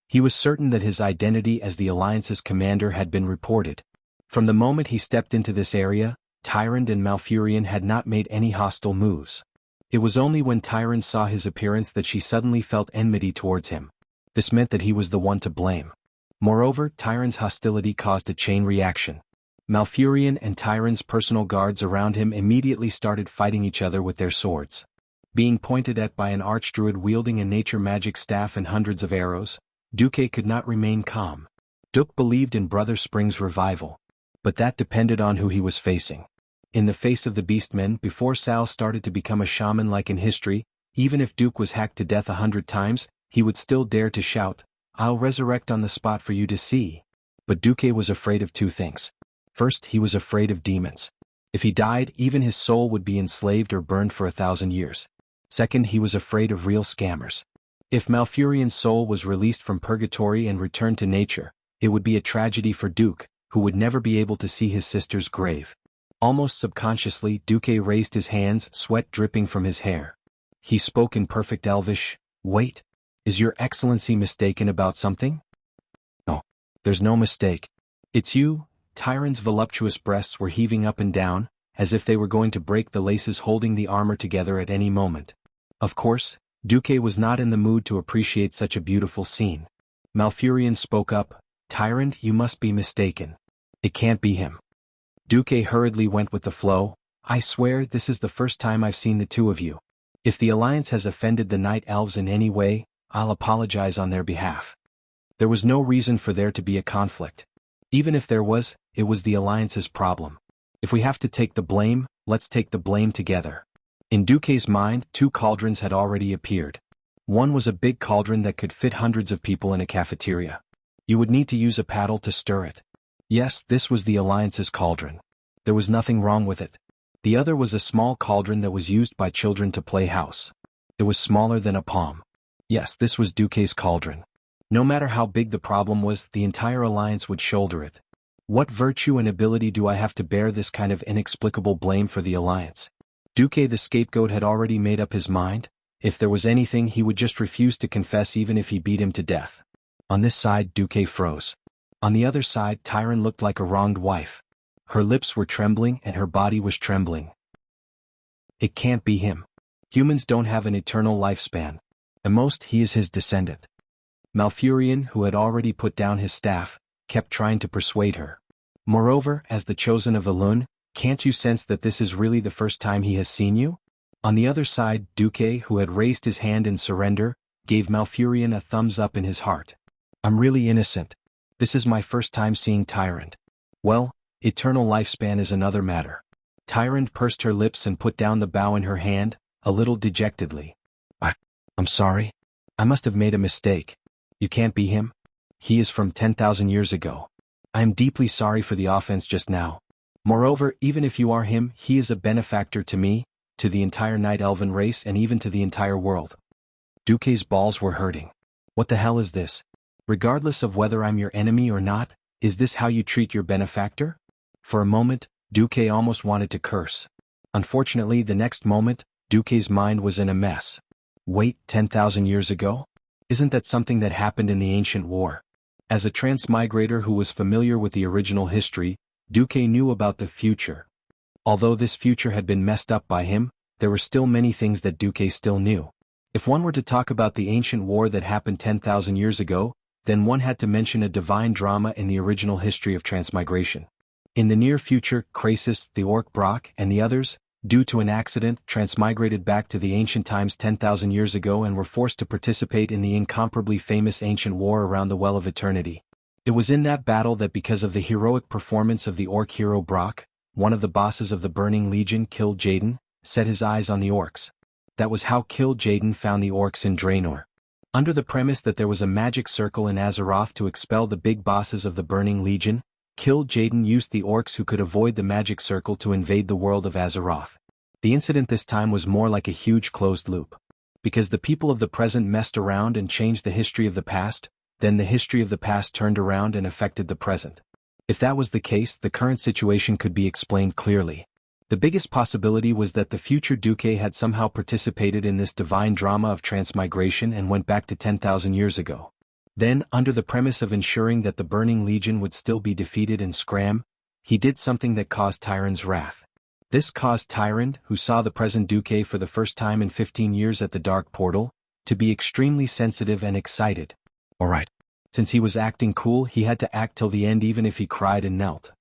He was certain that his identity as the Alliance's commander had been reported. From the moment he stepped into this area, Tyrant and Malfurion had not made any hostile moves. It was only when Tyrant saw his appearance that she suddenly felt enmity towards him. This meant that he was the one to blame. Moreover, Tyrant's hostility caused a chain reaction. Malfurion and Tyrant's personal guards around him immediately started fighting each other with their swords. Being pointed at by an archdruid wielding a nature magic staff and hundreds of arrows, Duque could not remain calm. Duke believed in Brother Spring's revival. But that depended on who he was facing. In the face of the Beastmen, before Sal started to become a shaman like in history, even if Duke was hacked to death 100 times, he would still dare to shout, "I'll resurrect on the spot for you to see." But Duque was afraid of two things. First, he was afraid of demons. If he died, even his soul would be enslaved or burned for 1,000 years. Second, he was afraid of real scammers. If Malfurion's soul was released from purgatory and returned to nature, it would be a tragedy for Duke, who would never be able to see his sister's grave. Almost subconsciously, Duque raised his hands, sweat dripping from his hair. He spoke in perfect Elvish, "Wait." Is your excellency mistaken about something? No. There's no mistake. It's you. Tyron's voluptuous breasts were heaving up and down, as if they were going to break the laces holding the armor together at any moment. Of course, Duque was not in the mood to appreciate such a beautiful scene. Malfurion spoke up, Tyrant, you must be mistaken. It can't be him. Duque hurriedly went with the flow, I swear this is the first time I've seen the two of you. If the Alliance has offended the Night Elves in any way, I'll apologize on their behalf. There was no reason for there to be a conflict. Even if there was, it was the Alliance's problem. If we have to take the blame, let's take the blame together. In Duque's mind, two cauldrons had already appeared. One was a big cauldron that could fit hundreds of people in a cafeteria. You would need to use a paddle to stir it. Yes, this was the Alliance's cauldron. There was nothing wrong with it. The other was a small cauldron that was used by children to play house. It was smaller than a palm. Yes, this was Duque's cauldron. No matter how big the problem was, the entire Alliance would shoulder it. What virtue and ability do I have to bear this kind of inexplicable blame for the Alliance? Duque the scapegoat had already made up his mind. If there was anything, he would just refuse to confess even if he beat him to death. On this side, Duque froze. On the other side, Tyron looked like a wronged wife. Her lips were trembling and her body was trembling. It can't be him. Humans don't have an eternal lifespan. At most, he is his descendant. Malfurion, who had already put down his staff, kept trying to persuade her. Moreover, as the chosen of Elun, can't you sense that this is really the first time he has seen you? On the other side, Duque, who had raised his hand in surrender, gave Malfurion a thumbs up in his heart. I'm really innocent. This is my first time seeing Tyrant. Well, eternal lifespan is another matter. Tyrant pursed her lips and put down the bow in her hand, a little dejectedly. I'm sorry. I must have made a mistake. You can't be him? He is from 10,000 years ago. I am deeply sorry for the offense just now. Moreover, even if you are him, he is a benefactor to me, to the entire Night Elven race and even to the entire world. Duque's balls were hurting. What the hell is this? Regardless of whether I'm your enemy or not, is this how you treat your benefactor? For a moment, Duque almost wanted to curse. Unfortunately, the next moment, Duque's mind was in a mess. Wait, 10,000 years ago? Isn't that something that happened in the ancient war? As a transmigrator who was familiar with the original history, Duque knew about the future. Although this future had been messed up by him, there were still many things that Duque still knew. If one were to talk about the ancient war that happened 10,000 years ago, then one had to mention a divine drama in the original history of transmigration. In the near future, Krasis, the Orc Brock, and the others, due to an accident, transmigrated back to the ancient times 10,000 years ago and were forced to participate in the incomparably famous ancient war around the Well of Eternity. It was in that battle that because of the heroic performance of the Orc hero Brock, one of the bosses of the Burning Legion, Kill Jaden, set his eyes on the Orcs. That was how Kill Jaden found the Orcs in Draenor. Under the premise that there was a magic circle in Azeroth to expel the big bosses of the Burning Legion, Kill Jaden used the Orcs who could avoid the magic circle to invade the world of Azeroth. The incident this time was more like a huge closed loop. Because the people of the present messed around and changed the history of the past, then the history of the past turned around and affected the present. If that was the case, the current situation could be explained clearly. The biggest possibility was that the future Duque had somehow participated in this divine drama of transmigration and went back to 10,000 years ago. Then, under the premise of ensuring that the Burning Legion would still be defeated in Scram, he did something that caused Tyron's wrath. This caused Tyron, who saw the present Duque for the first time in 15 years at the Dark Portal, to be extremely sensitive and excited. Alright. Since he was acting cool, he had to act till the end even if he cried and knelt.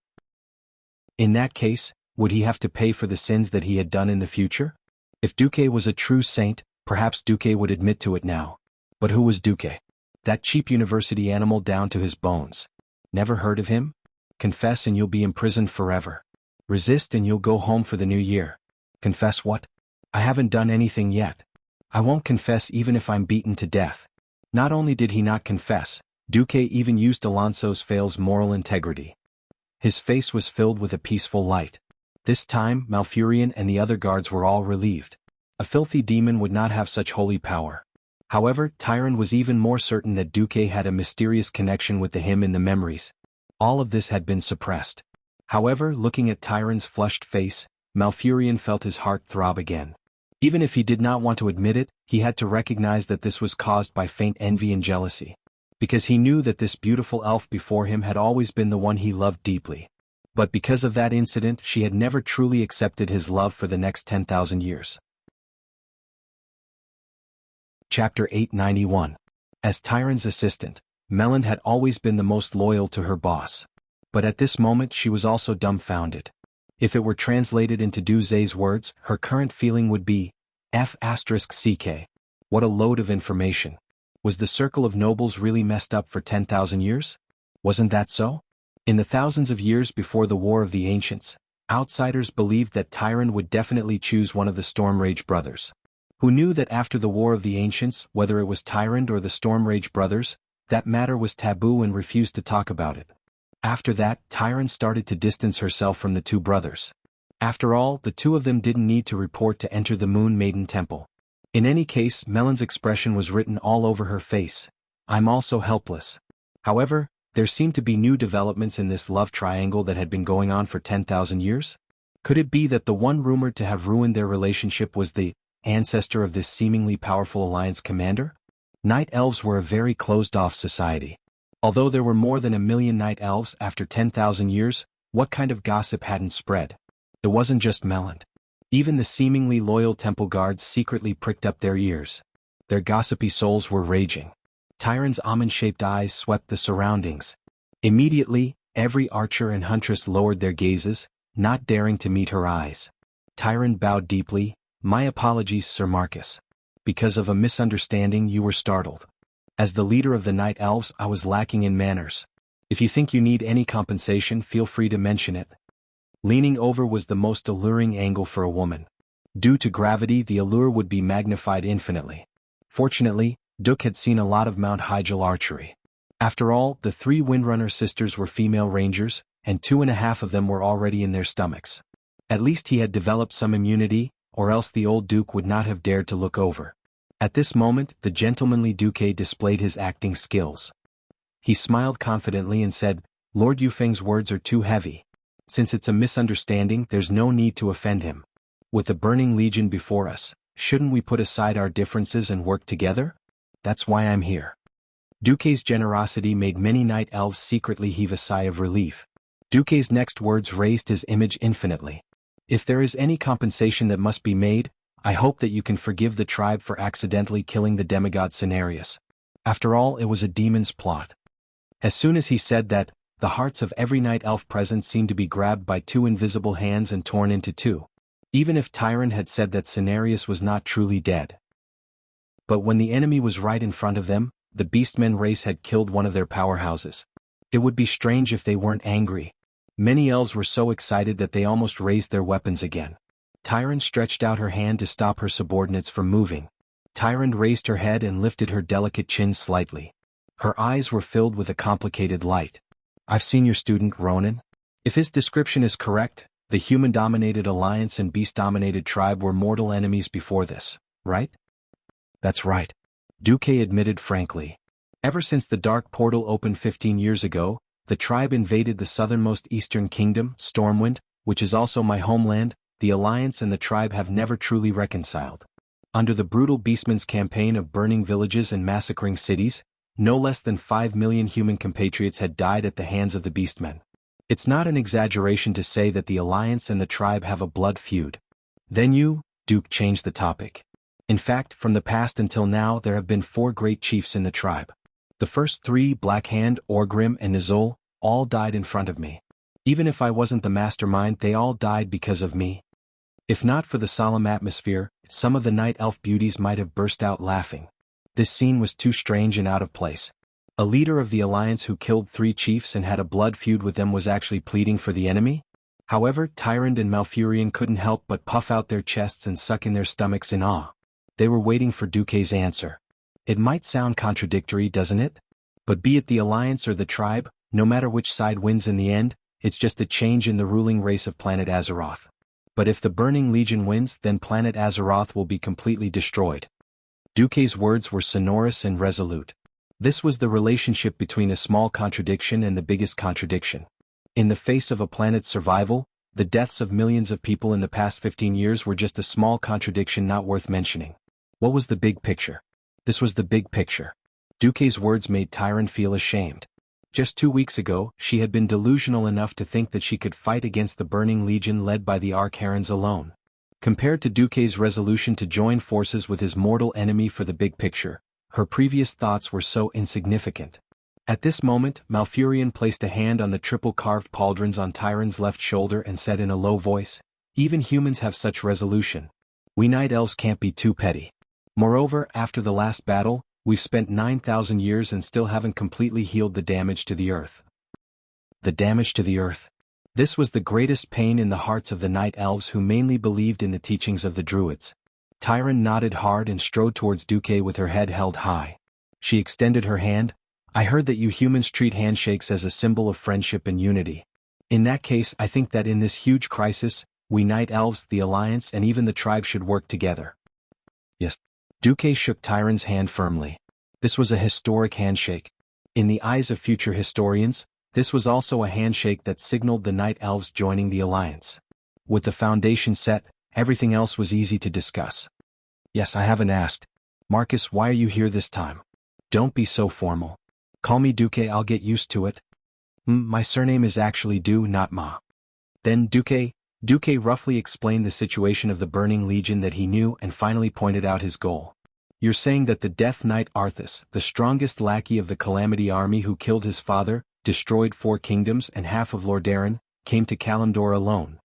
In that case, would he have to pay for the sins that he had done in the future? If Duque was a true saint, perhaps Duque would admit to it now. But who was Duque? That cheap university animal down to his bones. Never heard of him? Confess and you'll be imprisoned forever. Resist and you'll go home for the new year. Confess what? I haven't done anything yet. I won't confess even if I'm beaten to death. Not only did he not confess, Duque even used Alonso's Fail's moral integrity. His face was filled with a peaceful light. This time, Malfurion and the other guards were all relieved. A filthy demon would not have such holy power. However, Tyron was even more certain that Duque had a mysterious connection with the him in the memories. All of this had been suppressed. However, looking at Tyron's flushed face, Malfurion felt his heart throb again. Even if he did not want to admit it, he had to recognize that this was caused by faint envy and jealousy. Because he knew that this beautiful elf before him had always been the one he loved deeply. But because of that incident, she had never truly accepted his love for the next 10,000 years. Chapter 891. As Tyron's assistant, Melland had always been the most loyal to her boss. But at this moment she was also dumbfounded. If it were translated into Du Zhe's words, her current feeling would be, F***ck. What a load of information. Was the circle of nobles really messed up for 10,000 years? Wasn't that so? In the thousands of years before the War of the Ancients, outsiders believed that Tyron would definitely choose one of the Stormrage brothers. Who knew that after the War of the Ancients, whether it was Tyrant or the Stormrage brothers, that matter was taboo and refused to talk about it. After that, Tyron started to distance herself from the two brothers. After all, the two of them didn't need to report to enter the Moon Maiden Temple. In any case, Melland's expression was written all over her face. I'm also helpless. However, there seemed to be new developments in this love triangle that had been going on for 10,000 years. Could it be that the one rumored to have ruined their relationship was the ancestor of this seemingly powerful alliance commander? Night elves were a very closed-off society. Although there were more than 1 million night elves after 10,000 years, what kind of gossip hadn't spread? It wasn't just Melland. Even the seemingly loyal temple guards secretly pricked up their ears. Their gossipy souls were raging. Tyron's almond-shaped eyes swept the surroundings. Immediately, every archer and huntress lowered their gazes, not daring to meet her eyes. Tyron bowed deeply. My apologies, Sir Marcus. Because of a misunderstanding you were startled. As the leader of the Night Elves, I was lacking in manners. If you think you need any compensation, feel free to mention it. Leaning over was the most alluring angle for a woman. Due to gravity, the allure would be magnified infinitely. Fortunately, Duke had seen a lot of Mount Hyjal archery. After all, the 3 Windrunner sisters were female rangers, and 2.5 of them were already in their stomachs. At least he had developed some immunity, or else the old Duke would not have dared to look over. At this moment, the gentlemanly Duque displayed his acting skills. He smiled confidently and said, Lord Yufeng's words are too heavy. Since it's a misunderstanding, there's no need to offend him. With the Burning Legion before us, shouldn't we put aside our differences and work together? That's why I'm here. Duque's generosity made many night elves secretly heave a sigh of relief. Duque's next words raised his image infinitely. If there is any compensation that must be made, I hope that you can forgive the tribe for accidentally killing the demigod Cenarius. After all, it was a demon's plot. As soon as he said that, the hearts of every night elf present seemed to be grabbed by 2 invisible hands and torn into 2. Even if Tyron had said that Cenarius was not truly dead. But when the enemy was right in front of them, the Beastmen race had killed one of their powerhouses. It would be strange if they weren't angry. Many elves were so excited that they almost raised their weapons again. Tyron stretched out her hand to stop her subordinates from moving. Tyron raised her head and lifted her delicate chin slightly. Her eyes were filled with a complicated light. I've seen your student, Ronan. If his description is correct, the human-dominated alliance and beast-dominated tribe were mortal enemies before this, right? That's right. Duque admitted frankly. Ever since the Dark Portal opened 15 years ago, the tribe invaded the southernmost eastern kingdom, Stormwind, which is also my homeland. The alliance and the tribe have never truly reconciled. Under the brutal Beastmen's campaign of burning villages and massacring cities, no less than 5 million human compatriots had died at the hands of the Beastmen. It's not an exaggeration to say that the alliance and the tribe have a blood feud. Then you, Duke, changed the topic. In fact, from the past until now there have been 4 great chiefs in the tribe. The first 3, Blackhand, Orgrim, and Nizol, all died in front of me. Even if I wasn't the mastermind, they all died because of me. If not for the solemn atmosphere, some of the night elf beauties might have burst out laughing. This scene was too strange and out of place. A leader of the alliance who killed 3 chiefs and had a blood feud with them was actually pleading for the enemy? However, Tyrant and Malfurion couldn't help but puff out their chests and suck in their stomachs in awe. They were waiting for Duque's answer. It might sound contradictory, doesn't it? But be it the alliance or the tribe, no matter which side wins in the end, it's just a change in the ruling race of planet Azeroth. But if the Burning Legion wins, then planet Azeroth will be completely destroyed. Duque's words were sonorous and resolute. This was the relationship between a small contradiction and the biggest contradiction. In the face of a planet's survival, The deaths of millions of people in the past 15 years were just a small contradiction not worth mentioning. What was the big picture? This was the big picture. Duque's words made Tyron feel ashamed. Just 2 weeks ago, she had been delusional enough to think that she could fight against the Burning Legion led by the Archherons alone. Compared to Duque's resolution to join forces with his mortal enemy for the big picture, her previous thoughts were so insignificant. At this moment, Malfurion placed a hand on the triple-carved pauldrons on Tyron's left shoulder and said in a low voice, "Even humans have such resolution. We Night Elves can't be too petty. Moreover, after the last battle, we've spent 9,000 years and still haven't completely healed the damage to the earth." The damage to the earth. This was the greatest pain in the hearts of the Night Elves who mainly believed in the teachings of the Druids. Tyron nodded hard and strode towards Duque with her head held high. She extended her hand. "I heard that you humans treat handshakes as a symbol of friendship and unity. In that case, I think that in this huge crisis, we Night Elves, the Alliance and even the tribe should work together." "Yes." Duque shook Tyron's hand firmly. This was a historic handshake. In the eyes of future historians, this was also a handshake that signaled the Night Elves joining the Alliance. With the foundation set, everything else was easy to discuss. "Yes, I haven't asked. Marcus, why are you here this time? Don't be so formal. Call me Duque, I'll get used to it." My surname is actually Du, not Ma." Then Duque roughly explained the situation of the Burning Legion that he knew and finally pointed out his goal. "You're saying that the Death Knight Arthas, the strongest lackey of the Calamity Army who killed his father, destroyed 4 kingdoms and half of Lordaeron, came to Kalimdor alone."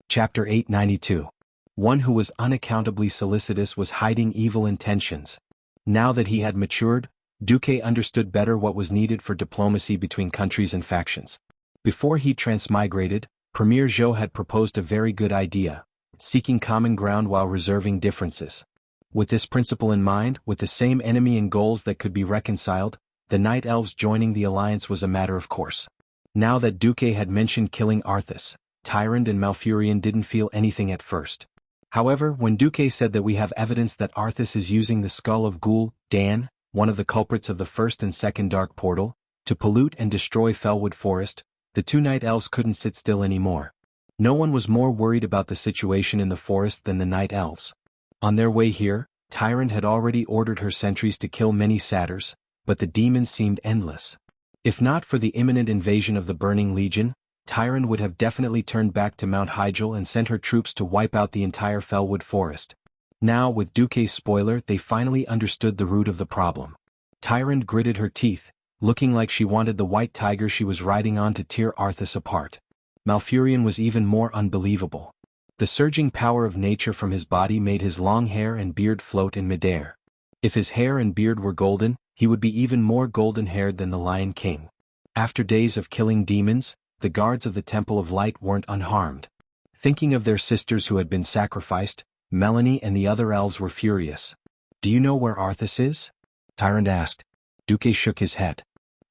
Chapter 892. One who was unaccountably solicitous was hiding evil intentions. Now that he had matured, Duque understood better what was needed for diplomacy between countries and factions. Before he transmigrated, Premier Zhou had proposed a very good idea, seeking common ground while reserving differences. With this principle in mind, with the same enemy and goals that could be reconciled, the Night Elves joining the Alliance was a matter of course. Now that Duque had mentioned killing Arthas, Tyron and Malfurion didn't feel anything at first. However, when Duque said that we have evidence that Arthas is using the skull of Ghoul Dan, one of the culprits of the first and second Dark Portal, to pollute and destroy Fellwood Forest, the 2 Night Elves couldn't sit still anymore. No one was more worried about the situation in the forest than the Night Elves. On their way here, Tyron had already ordered her sentries to kill many satyrs, but the demons seemed endless. If not for the imminent invasion of the Burning Legion, Tyron would have definitely turned back to Mount Hyjal and sent her troops to wipe out the entire Fellwood Forest. Now, with Duque's spoiler, they finally understood the root of the problem. Tyron gritted her teeth, looking like she wanted the white tiger she was riding on to tear Arthas apart. Malfurion was even more unbelievable. The surging power of nature from his body made his long hair and beard float in midair. If his hair and beard were golden, he would be even more golden-haired than the Lion King. After days of killing demons, the guards of the Temple of Light weren't unharmed. Thinking of their sisters who had been sacrificed, Melanie and the other elves were furious. "Do you know where Arthas is?" Tyron asked. Duque shook his head.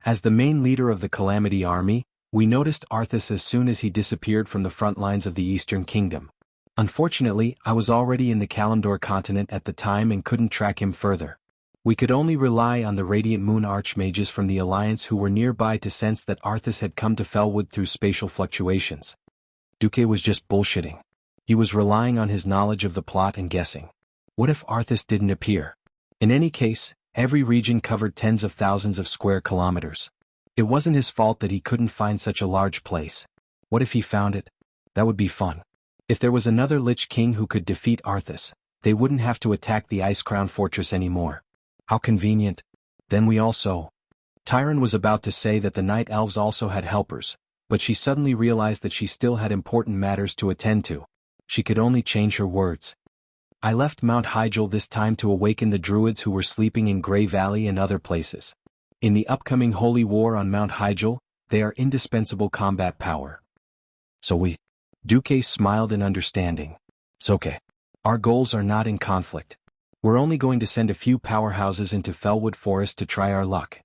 "As the main leader of the Calamity Army, we noticed Arthas as soon as he disappeared from the front lines of the Eastern Kingdom. Unfortunately, I was already in the Kalimdor continent at the time and couldn't track him further. We could only rely on the Radiant Moon Archmages from the Alliance who were nearby to sense that Arthas had come to Fellwood through spatial fluctuations." Duque was just bullshitting. He was relying on his knowledge of the plot and guessing. What if Arthas didn't appear? In any case, every region covered tens of thousands of square kilometers. It wasn't his fault that he couldn't find such a large place. What if he found it? That would be fun. If there was another Lich King who could defeat Arthas, they wouldn't have to attack the Ice Crown Fortress anymore. How convenient. Then we also... Tyron was about to say that the Night Elves also had helpers, but she suddenly realized that she still had important matters to attend to. She could only change her words. "I left Mount Hyjal this time to awaken the Druids who were sleeping in Grey Valley and other places. In the upcoming Holy War on Mount Hyjal, they are indispensable combat power." "So we..." Duque smiled in understanding. "It's okay. Our goals are not in conflict. We're only going to send a few powerhouses into Fellwood Forest to try our luck."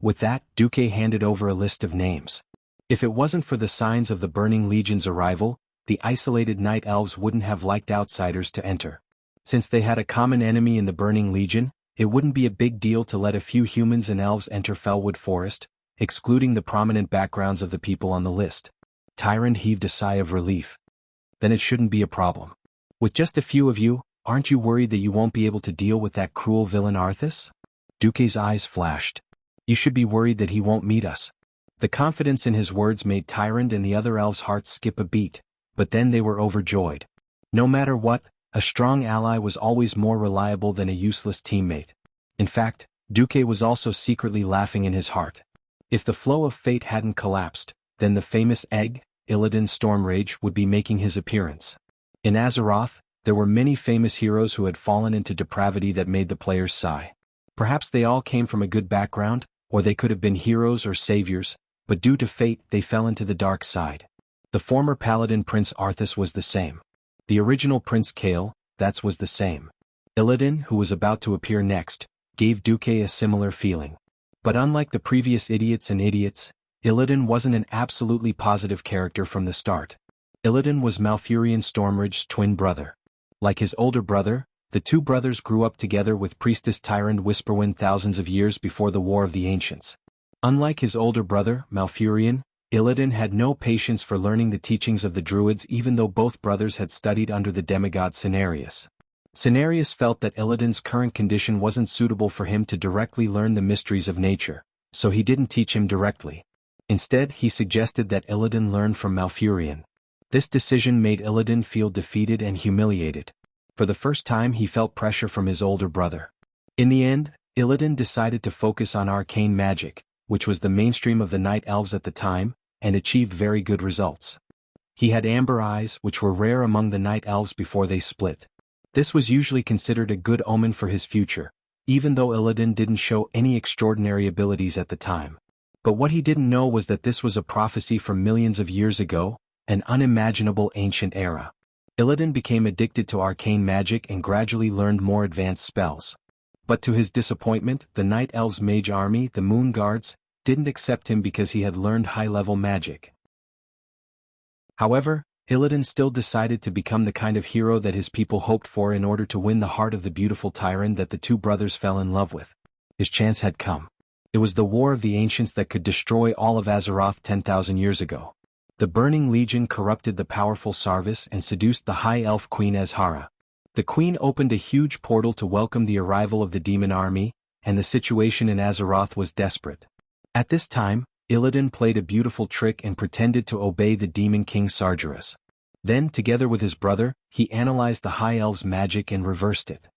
With that, Duque handed over a list of names. If it wasn't for the signs of the Burning Legion's arrival, the isolated Night Elves wouldn't have liked outsiders to enter. Since they had a common enemy in the Burning Legion, it wouldn't be a big deal to let a few humans and elves enter Fellwood Forest, excluding the prominent backgrounds of the people on the list. Tyrant heaved a sigh of relief. Then it shouldn't be a problem. With just a few of you, aren't you worried that you won't be able to deal with that cruel villain Arthas? Duke's eyes flashed. You should be worried that he won't meet us. The confidence in his words made Tyrant and the other elves' hearts skip a beat, but then they were overjoyed. No matter what, a strong ally was always more reliable than a useless teammate. In fact, Duke was also secretly laughing in his heart. If the flow of fate hadn't collapsed, then the famous egg, Illidan Stormrage, would be making his appearance. In Azeroth, there were many famous heroes who had fallen into depravity that made the players sigh. Perhaps they all came from a good background, or they could have been heroes or saviors, but due to fate they fell into the dark side. The former paladin Prince Arthas was the same. The original Prince Kael, that was the same. Illidan, who was about to appear next, gave Duke a similar feeling. But unlike the previous idiots, Illidan wasn't an absolutely positive character from the start. Illidan was Malfurion Stormrage's twin brother. Like his older brother, the two brothers grew up together with priestess Tyrande Whisperwind thousands of years before the War of the Ancients. Unlike his older brother, Malfurion, Illidan had no patience for learning the teachings of the Druids even though both brothers had studied under the demigod Cenarius. Cenarius felt that Illidan's current condition wasn't suitable for him to directly learn the mysteries of nature, so he didn't teach him directly. Instead, he suggested that Illidan learn from Malfurion. This decision made Illidan feel defeated and humiliated. For the first time he felt pressure from his older brother. In the end, Illidan decided to focus on arcane magic, which was the mainstream of the Night Elves at the time, and achieved very good results. He had amber eyes, which were rare among the Night Elves before they split. This was usually considered a good omen for his future, even though Illidan didn't show any extraordinary abilities at the time. But what he didn't know was that this was a prophecy from millions of years ago, an unimaginable ancient era. Illidan became addicted to arcane magic and gradually learned more advanced spells. But to his disappointment, the Night Elves' mage army, the Moon Guards, didn't accept him because he had learned high-level magic. However, Illidan still decided to become the kind of hero that his people hoped for in order to win the heart of the beautiful Tyrande that the two brothers fell in love with. His chance had come. It was the War of the Ancients that could destroy all of Azeroth 10,000 years ago. The Burning Legion corrupted the powerful Sarvis and seduced the High Elf Queen Azhara. The Queen opened a huge portal to welcome the arrival of the demon army, and the situation in Azeroth was desperate. At this time, Illidan played a beautiful trick and pretended to obey the demon king Sargeras. Then, together with his brother, he analyzed the High Elves' magic and reversed it.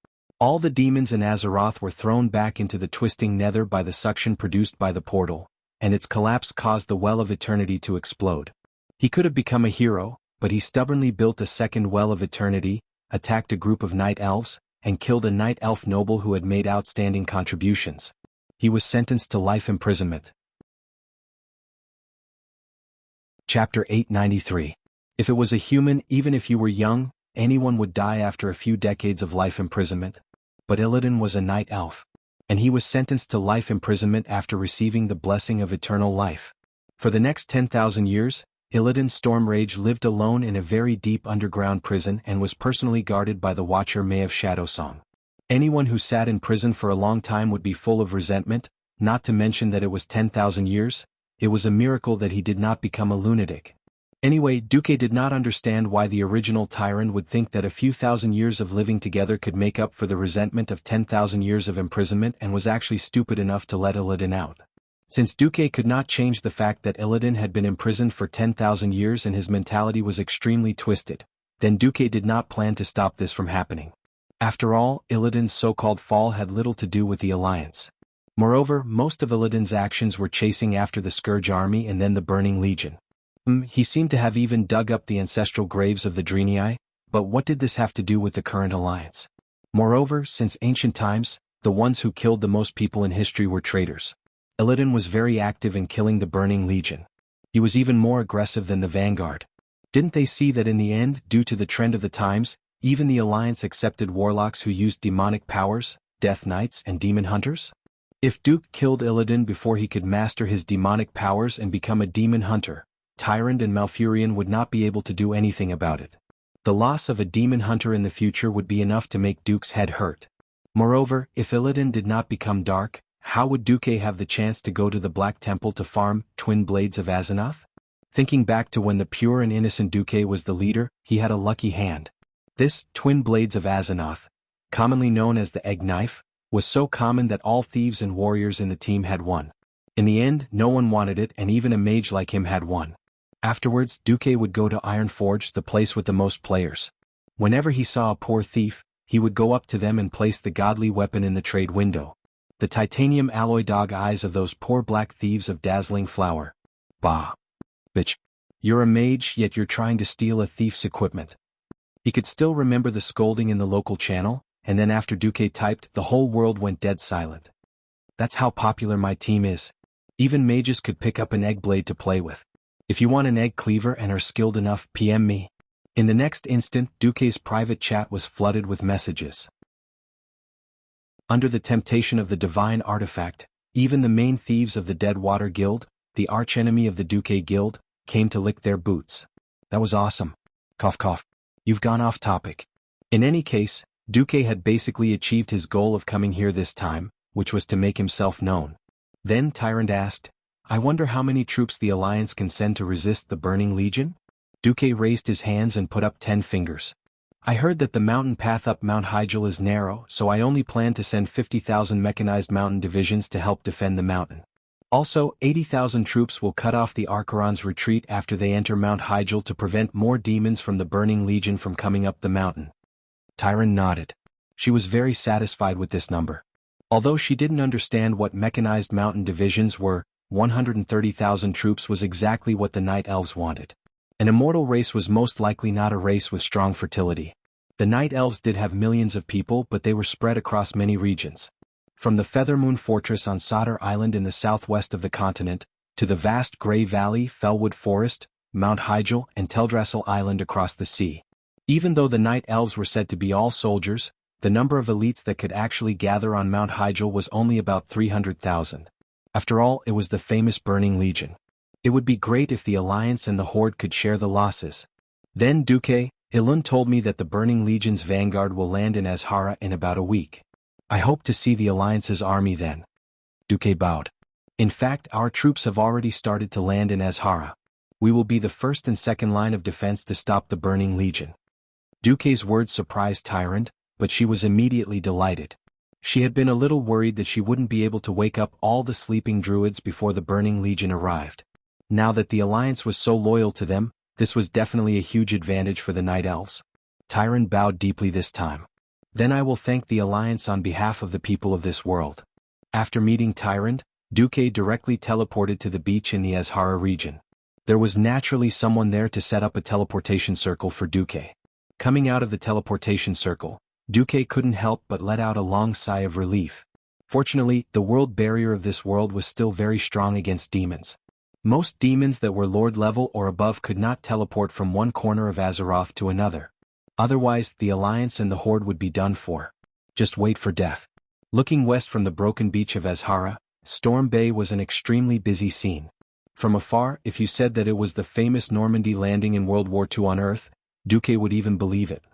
All the demons in Azeroth were thrown back into the twisting nether by the suction produced by the portal, and its collapse caused the Well of Eternity to explode. He could have become a hero, but he stubbornly built a second Well of Eternity, attacked a group of Night Elves, and killed a Night Elf noble who had made outstanding contributions. He was sentenced to life imprisonment. Chapter 893. If it was a human, even if you were young, anyone would die after a few decades of life imprisonment. But Illidan was a Night Elf, and he was sentenced to life imprisonment after receiving the blessing of eternal life. For the next 10,000 years, Illidan Stormrage lived alone in a very deep underground prison and was personally guarded by the Watcher May of Shadowsong. Anyone who sat in prison for a long time would be full of resentment, not to mention that it was 10,000 years. It was a miracle that he did not become a lunatic. Anyway, Duke did not understand why the original Tyrande would think that a few thousand years of living together could make up for the resentment of 10,000 years of imprisonment, and was actually stupid enough to let Illidan out. Since Duque could not change the fact that Illidan had been imprisoned for 10,000 years and his mentality was extremely twisted, then Duque did not plan to stop this from happening. After all, Illidan's so-called fall had little to do with the Alliance. Moreover, most of Illidan's actions were chasing after the Scourge army and then the Burning Legion. He seemed to have even dug up the ancestral graves of the Draenei, but what did this have to do with the current alliance? Moreover, since ancient times, the ones who killed the most people in history were traitors. Illidan was very active in killing the Burning Legion. He was even more aggressive than the Vanguard. Didn't they see that in the end, due to the trend of the times, even the Alliance accepted warlocks who used demonic powers, Death Knights and Demon Hunters? If Duke killed Illidan before he could master his demonic powers and become a demon hunter, Tyrande and Malfurion would not be able to do anything about it. The loss of a demon hunter in the future would be enough to make Duke's head hurt. Moreover, if Illidan did not become dark, how would Duque have the chance to go to the Black Temple to farm Twin Blades of Azeroth? Thinking back to when the pure and innocent Duque was the leader, he had a lucky hand. This, Twin Blades of Azeroth, commonly known as the Egg Knife, was so common that all thieves and warriors in the team had one. In the end, no one wanted it, and even a mage like him had one. Afterwards, Duque would go to Ironforge, the place with the most players. Whenever he saw a poor thief, he would go up to them and place the godly weapon in the trade window. The titanium alloy dog eyes of those poor black thieves of dazzling flower. Bah. Bitch. You're a mage, yet you're trying to steal a thief's equipment. He could still remember the scolding in the local channel, and then after Duque typed, the whole world went dead silent. That's how popular my team is. Even mages could pick up an egg blade to play with. If you want an egg cleaver and are skilled enough, PM me. In the next instant, Duque's private chat was flooded with messages. Under the temptation of the divine artifact, even the main thieves of the Deadwater Guild, the archenemy of the Duque Guild, came to lick their boots. That was awesome. Cough cough. You've gone off topic. In any case, Duque had basically achieved his goal of coming here this time, which was to make himself known. Then Tyrant asked, I wonder how many troops the Alliance can send to resist the Burning Legion? Duque raised his hands and put up 10 fingers. I heard that the mountain path up Mount Hyjal is narrow, so I only plan to send 50,000 mechanized mountain divisions to help defend the mountain. Also, 80,000 troops will cut off the Archeron's retreat after they enter Mount Hyjal to prevent more demons from the Burning Legion from coming up the mountain. Tyron nodded. She was very satisfied with this number. Although she didn't understand what mechanized mountain divisions were, 130,000 troops was exactly what the Night Elves wanted. An immortal race was most likely not a race with strong fertility. The Night Elves did have millions of people, but they were spread across many regions. From the Feathermoon Fortress on Sodder Island in the southwest of the continent, to the vast Grey Valley, Fellwood Forest, Mount Hyjal, and Teldrassil Island across the sea. Even though the Night Elves were said to be all soldiers, the number of elites that could actually gather on Mount Hyjal was only about 300,000. After all, it was the famous Burning Legion. It would be great if the Alliance and the Horde could share the losses. Then Duque, Ilun told me that the Burning Legion's vanguard will land in Azhara in about a week. I hope to see the Alliance's army then. Duque bowed. In fact, our troops have already started to land in Azhara. We will be the first and second line of defense to stop the Burning Legion. Duque's words surprised Tyrant, but she was immediately delighted. She had been a little worried that she wouldn't be able to wake up all the sleeping druids before the Burning Legion arrived. Now that the Alliance was so loyal to them, this was definitely a huge advantage for the Night Elves. Tyrant bowed deeply this time. Then I will thank the Alliance on behalf of the people of this world. After meeting Tyrant, Duque directly teleported to the beach in the Azhara region. There was naturally someone there to set up a teleportation circle for Duque. Coming out of the teleportation circle, Duque couldn't help but let out a long sigh of relief. Fortunately, the world barrier of this world was still very strong against demons. Most demons that were Lord level or above could not teleport from one corner of Azeroth to another. Otherwise, the Alliance and the Horde would be done for. Just wait for death. Looking west from the broken beach of Azhara, Storm Bay was an extremely busy scene. From afar, if you said that it was the famous Normandy landing in World War II on Earth, Duque would even believe it.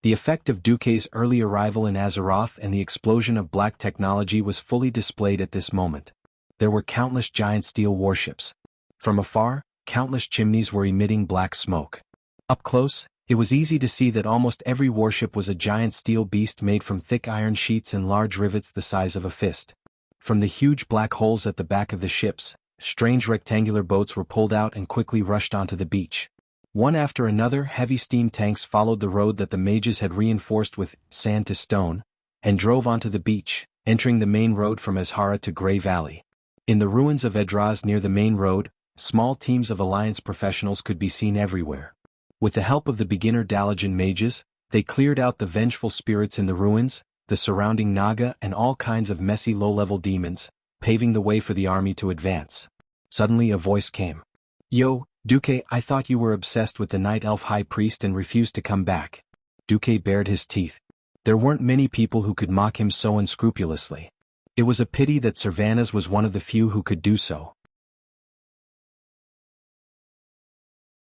The effect of Duque's early arrival in Azeroth and the explosion of black technology was fully displayed at this moment. There were countless giant steel warships. From afar, countless chimneys were emitting black smoke. Up close, it was easy to see that almost every warship was a giant steel beast made from thick iron sheets and large rivets the size of a fist. From the huge black holes at the back of the ships, strange rectangular boats were pulled out and quickly rushed onto the beach. One after another, heavy steam tanks followed the road that the mages had reinforced with sand to stone, and drove onto the beach, entering the main road from Azhara to Grey Valley. In the ruins of Edraz near the main road, small teams of Alliance professionals could be seen everywhere. With the help of the beginner Dalajan mages, they cleared out the vengeful spirits in the ruins, the surrounding Naga and all kinds of messy low-level demons, paving the way for the army to advance. Suddenly a voice came. Yo, Duque, I thought you were obsessed with the Night Elf High Priest and refused to come back. Duque bared his teeth. There weren't many people who could mock him so unscrupulously. It was a pity that Sylvanas was one of the few who could do so.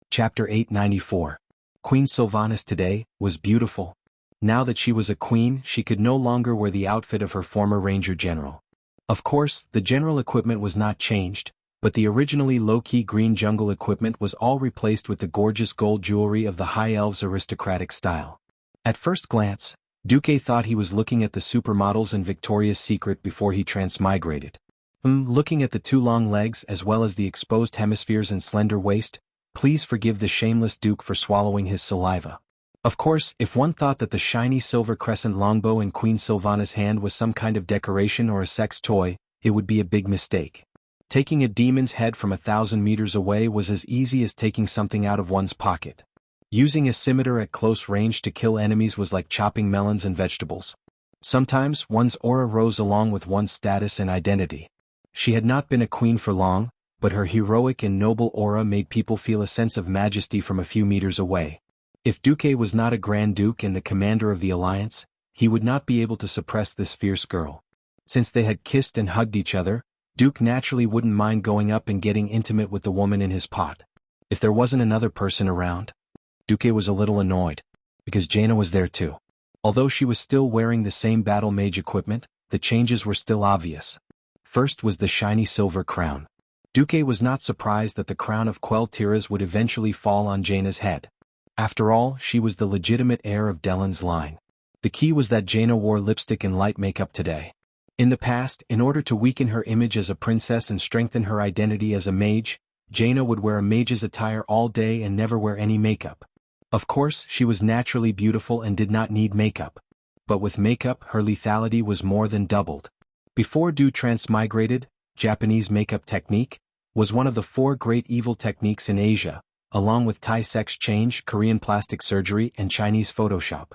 Chapter 894. Queen Sylvanas today was beautiful. Now that she was a queen, she could no longer wear the outfit of her former ranger general. Of course, the general equipment was not changed, but the originally low-key green jungle equipment was all replaced with the gorgeous gold jewelry of the High Elves' aristocratic style. At first glance, Duque thought he was looking at the supermodels in Victoria's Secret before he transmigrated. Looking at the two long legs as well as the exposed hemispheres and slender waist, please forgive the shameless Duke for swallowing his saliva. Of course, if one thought that the shiny silver crescent longbow in Queen Sylvanas' hand was some kind of decoration or a sex toy, it would be a big mistake. Taking a demon's head from 1,000 meters away was as easy as taking something out of one's pocket. Using a scimitar at close range to kill enemies was like chopping melons and vegetables. Sometimes one's aura rose along with one's status and identity. She had not been a queen for long, but her heroic and noble aura made people feel a sense of majesty from a few meters away. If Duque was not a Grand Duke and the commander of the Alliance, he would not be able to suppress this fierce girl. Since they had kissed and hugged each other, Duke naturally wouldn't mind going up and getting intimate with the woman in his pot. If there wasn't another person around, Duque was a little annoyed, because Jaina was there too. Although she was still wearing the same battle mage equipment, the changes were still obvious. First was the shiny silver crown. Duque was not surprised that the crown of Quell Tiras would eventually fall on Jaina's head. After all, she was the legitimate heir of Dellen's line. The key was that Jaina wore lipstick and light makeup today. In the past, in order to weaken her image as a princess and strengthen her identity as a mage, Jaina would wear a mage's attire all day and never wear any makeup. Of course, she was naturally beautiful and did not need makeup. But with makeup, her lethality was more than doubled. Before Du transmigrated, Japanese makeup technique was one of the 4 great evil techniques in Asia, along with Thai sex change, Korean plastic surgery, and Chinese Photoshop.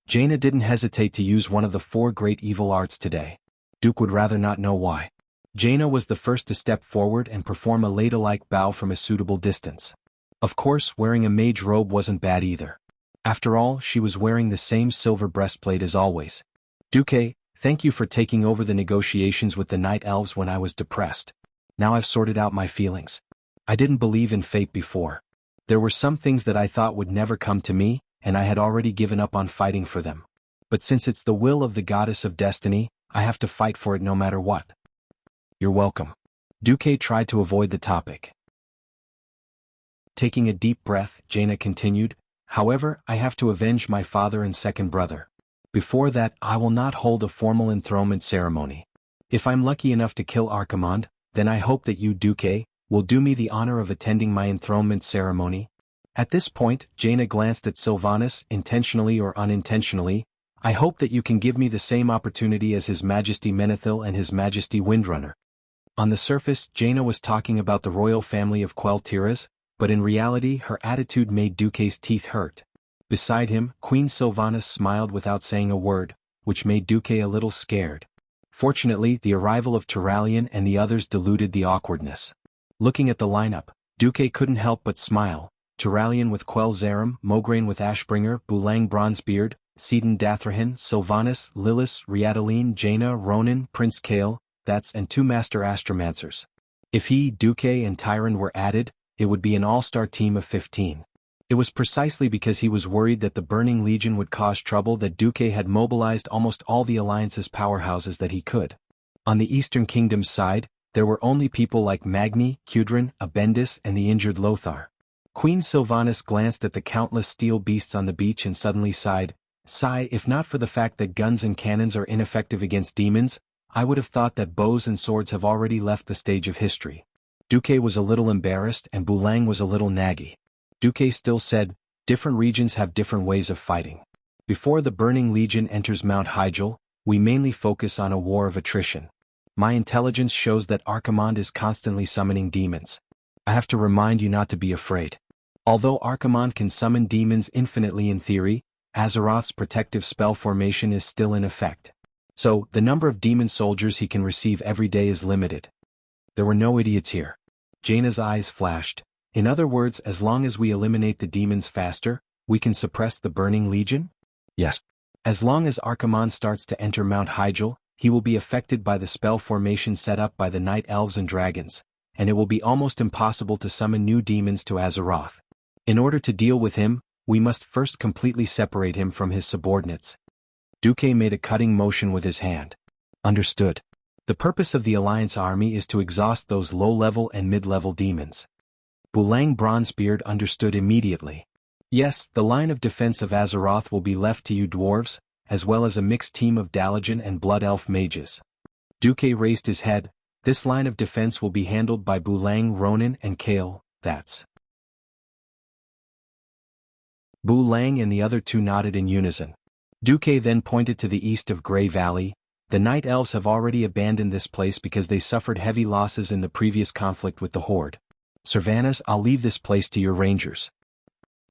Jaina didn't hesitate to use one of the 4 great evil arts today. Duke would rather not know why. Jaina was the first to step forward and perform a ladle-like bow from a suitable distance. Of course, wearing a mage robe wasn't bad either. After all, she was wearing the same silver breastplate as always. Duque, thank you for taking over the negotiations with the Night Elves when I was depressed. Now I've sorted out my feelings. I didn't believe in fate before. There were some things that I thought would never come to me, and I had already given up on fighting for them. But since it's the will of the goddess of destiny, I have to fight for it no matter what. You're welcome. Duque tried to avoid the topic. Taking a deep breath, Jaina continued, however, I have to avenge my father and second brother. Before that, I will not hold a formal enthronement ceremony. If I'm lucky enough to kill Archimonde, then I hope that you, Duque, will do me the honor of attending my enthronement ceremony. At this point, Jaina glanced at Sylvanas, intentionally or unintentionally. I hope that you can give me the same opportunity as His Majesty Menethil and His Majesty Windrunner. On the surface, Jaina was talking about the royal family of Quell Tiras, but in reality her attitude made Duque's teeth hurt. Beside him, Queen Sylvanas smiled without saying a word, which made Duque a little scared. Fortunately, the arrival of Turalyon and the others diluted the awkwardness. Looking at the lineup, Duque couldn't help but smile. Turalyon with Quell Zarum, Mograine with Ashbringer, Bulang Bronzebeard, Sidon Dathrahan, Sylvanas, Lillis, Riadaline, Jaina, Ronan, Prince Kael, and 2 Master Astromancers. If he, Duque and Tyron were added, it would be an all-star team of 15. It was precisely because he was worried that the Burning Legion would cause trouble that Duque had mobilized almost all the Alliance's powerhouses that he could. On the Eastern Kingdom's side, there were only people like Magni, Cudrin, Abendis and the injured Lothar. Queen Sylvanas glanced at the countless steel beasts on the beach and suddenly sighed. Sigh, if not for the fact that guns and cannons are ineffective against demons, I would have thought that bows and swords have already left the stage of history. Duque was a little embarrassed and Bulang was a little naggy. Duque still said, different regions have different ways of fighting. Before the Burning Legion enters Mount Hyjal, we mainly focus on a war of attrition. My intelligence shows that Archimonde is constantly summoning demons. I have to remind you not to be afraid. Although Archimonde can summon demons infinitely in theory, Azeroth's protective spell formation is still in effect. So, the number of demon soldiers he can receive every day is limited. There were no idiots here. Jaina's eyes flashed. In other words, as long as we eliminate the demons faster, we can suppress the Burning Legion? Yes. As long as Archimonde starts to enter Mount Hyjal, he will be affected by the spell formation set up by the Night Elves and Dragons, and it will be almost impossible to summon new demons to Azeroth. In order to deal with him, we must first completely separate him from his subordinates. Duque made a cutting motion with his hand. Understood. The purpose of the Alliance army is to exhaust those low-level and mid-level demons. Bulang Bronzebeard understood immediately. Yes, the line of defense of Azeroth will be left to you dwarves, as well as a mixed team of Dalajan and Blood Elf mages. Duque raised his head. This line of defense will be handled by Bulang, Ronan and Kale, that's. Bulang and the other two nodded in unison. Duque then pointed to the east of Grey Valley. The Night Elves have already abandoned this place because they suffered heavy losses in the previous conflict with the Horde. Sylvanas, I'll leave this place to your rangers.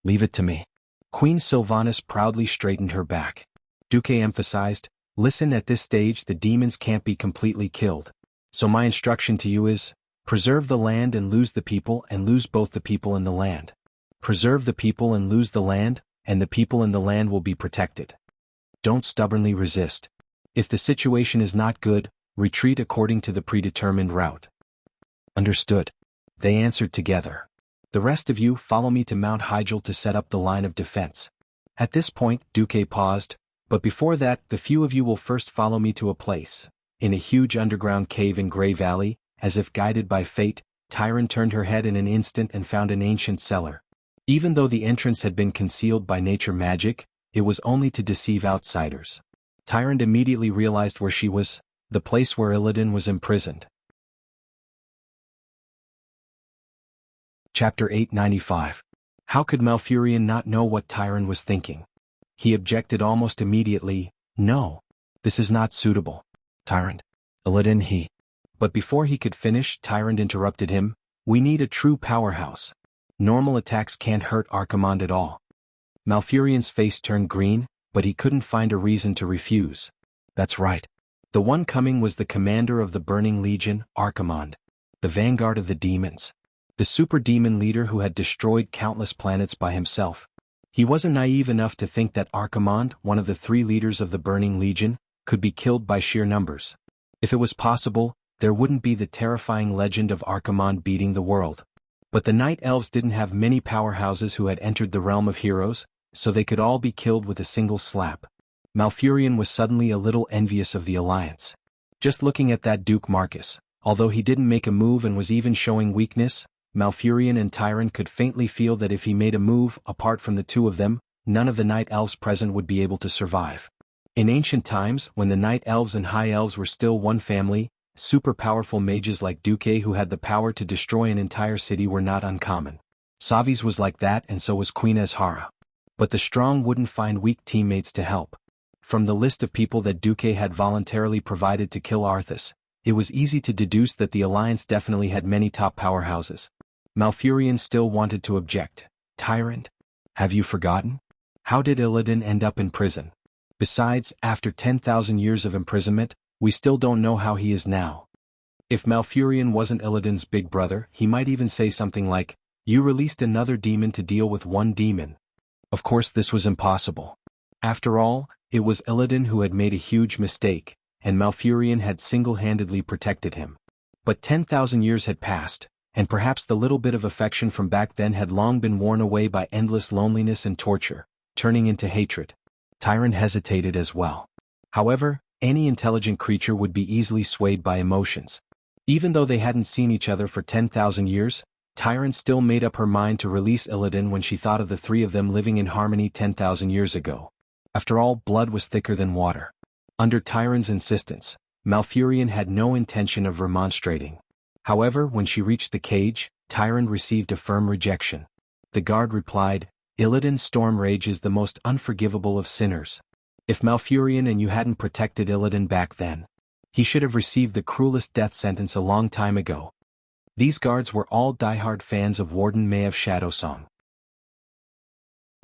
Leave it to me. Queen Sylvanas proudly straightened her back. Duque emphasized, listen, at this stage the demons can't be completely killed. So my instruction to you is, preserve the land and lose the people and lose both the people and the land. Preserve the people and lose the land, and the people and the land will be protected. Don't stubbornly resist. If the situation is not good, retreat according to the predetermined route. Understood. They answered together. The rest of you follow me to Mount Hyjal to set up the line of defense. At this point, Duque paused, but before that, the few of you will first follow me to a place. In a huge underground cave in Grey Valley, as if guided by fate, Tyron turned her head in an instant and found an ancient cellar. Even though the entrance had been concealed by nature magic, it was only to deceive outsiders. Tyron immediately realized where she was, the place where Illidan was imprisoned. Chapter 895. How could Malfurion not know what Tyron was thinking? He objected almost immediately, no. This is not suitable. Tyrant. Illidan he. But before he could finish, Tyrant interrupted him, we need a true powerhouse. Normal attacks can't hurt Archimonde at all. Malfurion's face turned green, but he couldn't find a reason to refuse. That's right. The one coming was the commander of the Burning Legion, Archimonde. The vanguard of the demons. The super demon leader who had destroyed countless planets by himself. He wasn't naive enough to think that Archimonde, one of the three leaders of the Burning Legion, could be killed by sheer numbers. If it was possible, there wouldn't be the terrifying legend of Archimonde beating the world. But the Night Elves didn't have many powerhouses who had entered the realm of heroes, so they could all be killed with a single slap. Malfurion was suddenly a little envious of the alliance. Just looking at that Duke Marcus, although he didn't make a move and was even showing weakness, Malfurion and Tyron could faintly feel that if he made a move, apart from the two of them, none of the Night Elves present would be able to survive. In ancient times, when the Night Elves and High Elves were still one family, super powerful mages like Duque who had the power to destroy an entire city were not uncommon. Savi's was like that, and so was Queen Azhara. But the strong wouldn't find weak teammates to help. From the list of people that Duque had voluntarily provided to kill Arthas, it was easy to deduce that the alliance definitely had many top powerhouses. Malfurion still wanted to object. Tyrant? Have you forgotten? How did Illidan end up in prison? Besides, after 10,000 years of imprisonment, we still don't know how he is now. If Malfurion wasn't Illidan's big brother, he might even say something like, you released another demon to deal with one demon. Of course this was impossible. After all, it was Illidan who had made a huge mistake, and Malfurion had single-handedly protected him. But 10,000 years had passed, and perhaps the little bit of affection from back then had long been worn away by endless loneliness and torture, turning into hatred. Tyron hesitated as well. However, any intelligent creature would be easily swayed by emotions. Even though they hadn't seen each other for 10,000 years, Tyron still made up her mind to release Illidan when she thought of the three of them living in harmony 10,000 years ago. After all, blood was thicker than water. Under Tyron's insistence, Malfurion had no intention of remonstrating. However, when she reached the cage, Tyron received a firm rejection. The guard replied, Illidan's storm rage is the most unforgivable of sinners. If Malfurion and you hadn't protected Illidan back then, he should have received the cruelest death sentence a long time ago. These guards were all diehard fans of Warden Maev Shadowsong.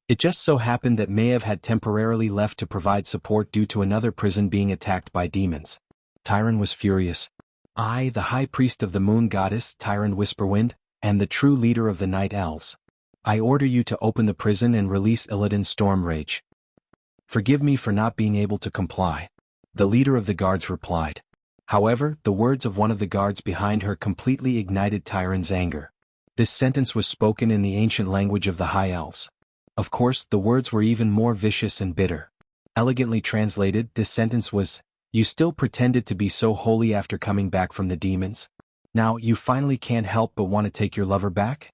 It just so happened that Maev had temporarily left to provide support due to another prison being attacked by demons. Tyron was furious. I, the High Priest of the Moon Goddess, Tyron Whisperwind, and the true leader of the Night Elves. I order you to open the prison and release Illidan's storm rage. Forgive me for not being able to comply. The leader of the guards replied. However, the words of one of the guards behind her completely ignited Tyron's anger. This sentence was spoken in the ancient language of the High Elves. Of course, the words were even more vicious and bitter. Elegantly translated, this sentence was, You still pretended to be so holy after coming back from the demons? Now you finally can't help but want to take your lover back?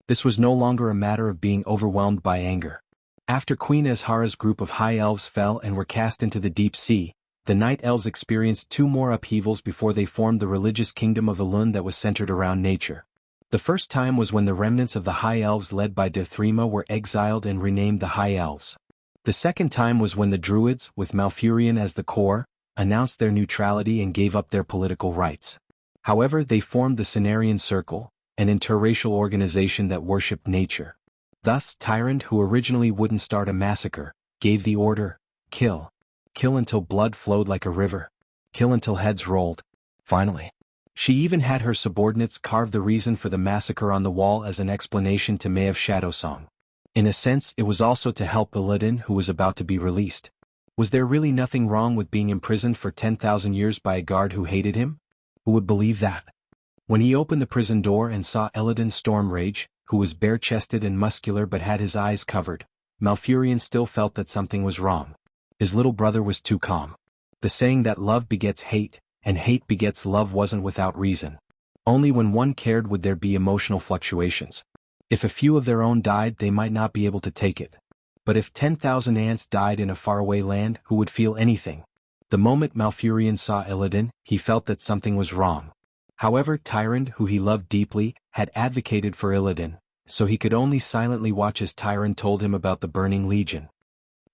This was no longer a matter of being overwhelmed by anger. After Queen Azhara's group of high elves fell and were cast into the deep sea, the night elves experienced 2 more upheavals before they formed the religious kingdom of Elun that was centered around nature. The first time was when the remnants of the high elves led by Dithrima were exiled and renamed the high elves. The second time was when the druids, with Malfurion as the core, announced their neutrality and gave up their political rights. However, they formed the Cenarian Circle, an interracial organization that worshipped nature. Thus, Tyrant, who originally wouldn't start a massacre, gave the order, kill. Kill until blood flowed like a river. Kill until heads rolled. Finally. She even had her subordinates carve the reason for the massacre on the wall as an explanation to Maev's Shadowsong. In a sense, it was also to help Illidan, who was about to be released. Was there really nothing wrong with being imprisoned for 10,000 years by a guard who hated him? Who would believe that? When he opened the prison door and saw Illidan Stormrage, who was bare-chested and muscular but had his eyes covered, Malfurion still felt that something was wrong. His little brother was too calm. The saying that love begets hate, and hate begets love wasn't without reason. Only when one cared would there be emotional fluctuations. If a few of their own died, they might not be able to take it. But if 10,000 ants died in a faraway land, who would feel anything? The moment Malfurion saw Illidan, he felt that something was wrong. However, Tyrande, who he loved deeply, had advocated for Illidan, so he could only silently watch as Tyrande told him about the Burning Legion.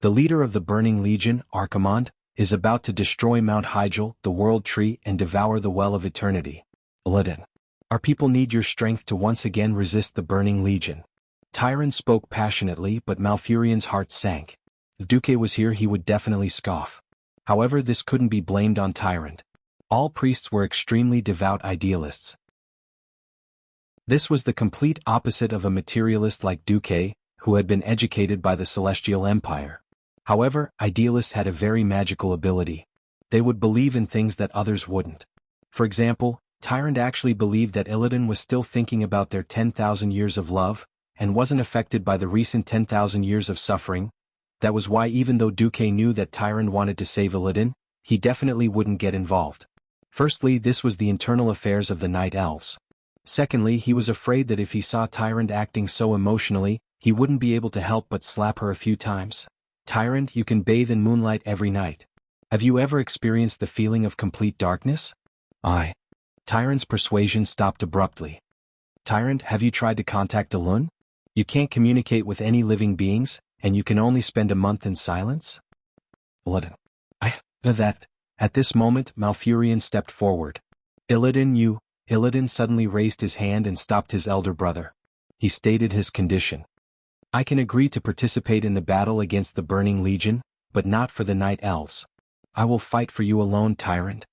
The leader of the Burning Legion, Archimonde, is about to destroy Mount Hyjal, the World Tree, and devour the Well of Eternity. Illidan, our people need your strength to once again resist the Burning Legion. Tyrande spoke passionately, but Malfurion's heart sank. If Duque was here, he would definitely scoff. However, this couldn't be blamed on Tyrande. All priests were extremely devout idealists. This was the complete opposite of a materialist like Duque, who had been educated by the Celestial Empire. However, idealists had a very magical ability. They would believe in things that others wouldn't. For example, Tyrande actually believed that Illidan was still thinking about their 10,000 years of love, and wasn't affected by the recent 10,000 years of suffering. That was why, even though Duque knew that Tyrande wanted to save Illidan, he definitely wouldn't get involved. Firstly, this was the internal affairs of the Night Elves. Secondly, he was afraid that if he saw Tyrande acting so emotionally, he wouldn't be able to help but slap her a few times. Tyrande, you can bathe in moonlight every night. Have you ever experienced the feeling of complete darkness? Tyrande's persuasion stopped abruptly. Tyrande, have you tried to contact Elun? You can't communicate with any living beings, and you can only spend a month in silence? Illidan. At this moment, Malfurion stepped forward. Illidan suddenly raised his hand and stopped his elder brother. He stated his condition. I can agree to participate in the battle against the Burning Legion, but not for the Night Elves. I will fight for you alone, Tyrande.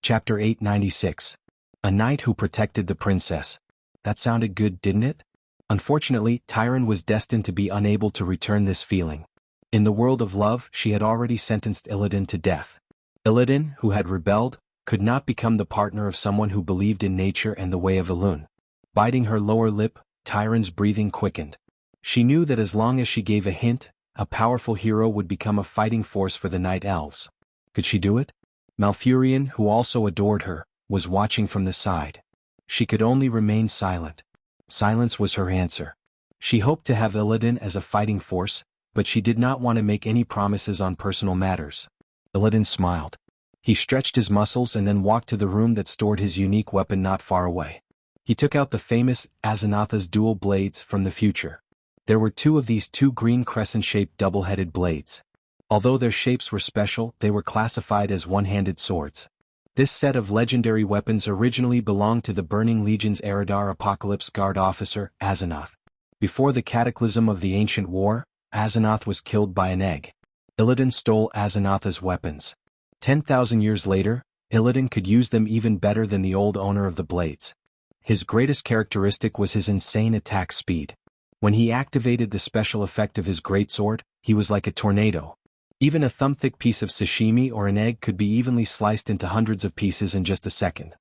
Chapter 896. A knight who protected the princess. That sounded good, didn't it? Unfortunately, Tyrande was destined to be unable to return this feeling. In the world of love, she had already sentenced Illidan to death. Illidan, who had rebelled, could not become the partner of someone who believed in nature and the way of Elun. Biting her lower lip, Tyrande's breathing quickened. She knew that as long as she gave a hint, a powerful hero would become a fighting force for the Night Elves. Could she do it? Malfurion, who also adored her, was watching from the side. She could only remain silent. Silence was her answer. She hoped to have Illidan as a fighting force, but she did not want to make any promises on personal matters. Illidan smiled. He stretched his muscles and then walked to the room that stored his unique weapon not far away. He took out the famous Azanatha's dual blades from the future. There were 2 of these 2 green crescent-shaped double-headed blades. Although their shapes were special, they were classified as one-handed swords. This set of legendary weapons originally belonged to the Burning Legion's Eridar Apocalypse Guard officer, Azanath. Before the cataclysm of the ancient war, Azanath was killed by an egg. Illidan stole Azanatha's weapons. 10,000 years later, Illidan could use them even better than the old owner of the blades. His greatest characteristic was his insane attack speed. When he activated the special effect of his greatsword, he was like a tornado. Even a thumb-thick piece of sashimi or an egg could be evenly sliced into hundreds of pieces in just a second.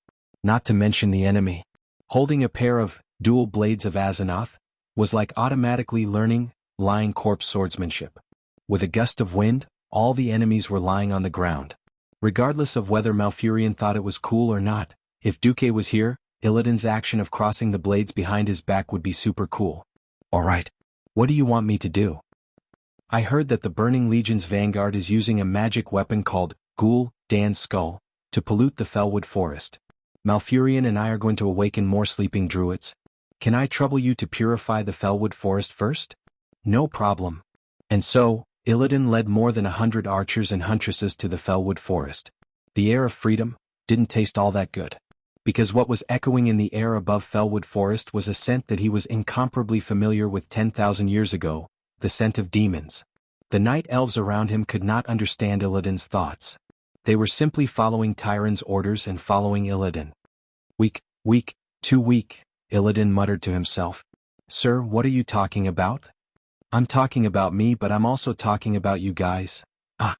Not to mention the enemy. Holding a pair of dual blades of Azanath was like automatically learning lion corpse swordsmanship. With a gust of wind, all the enemies were lying on the ground. Regardless of whether Malfurion thought it was cool or not, if Duque was here, Illidan's action of crossing the blades behind his back would be super cool. Alright. What do you want me to do? I heard that the Burning Legion's vanguard is using a magic weapon called Ghoul Dan's Skull to pollute the Fellwood Forest. Malfurion and I are going to awaken more sleeping druids. Can I trouble you to purify the Fellwood Forest first? No problem. And so, Illidan led more than 100 archers and huntresses to the Fellwood Forest. The air of freedom didn't taste all that good. Because what was echoing in the air above Fellwood Forest was a scent that he was incomparably familiar with 10,000 years ago, the scent of demons. The night elves around him could not understand Illidan's thoughts. They were simply following Tyron's orders and following Illidan. Weak, too weak, Illidan muttered to himself. Sir, what are you talking about? I'm talking about me, but I'm also talking about you guys. Ah.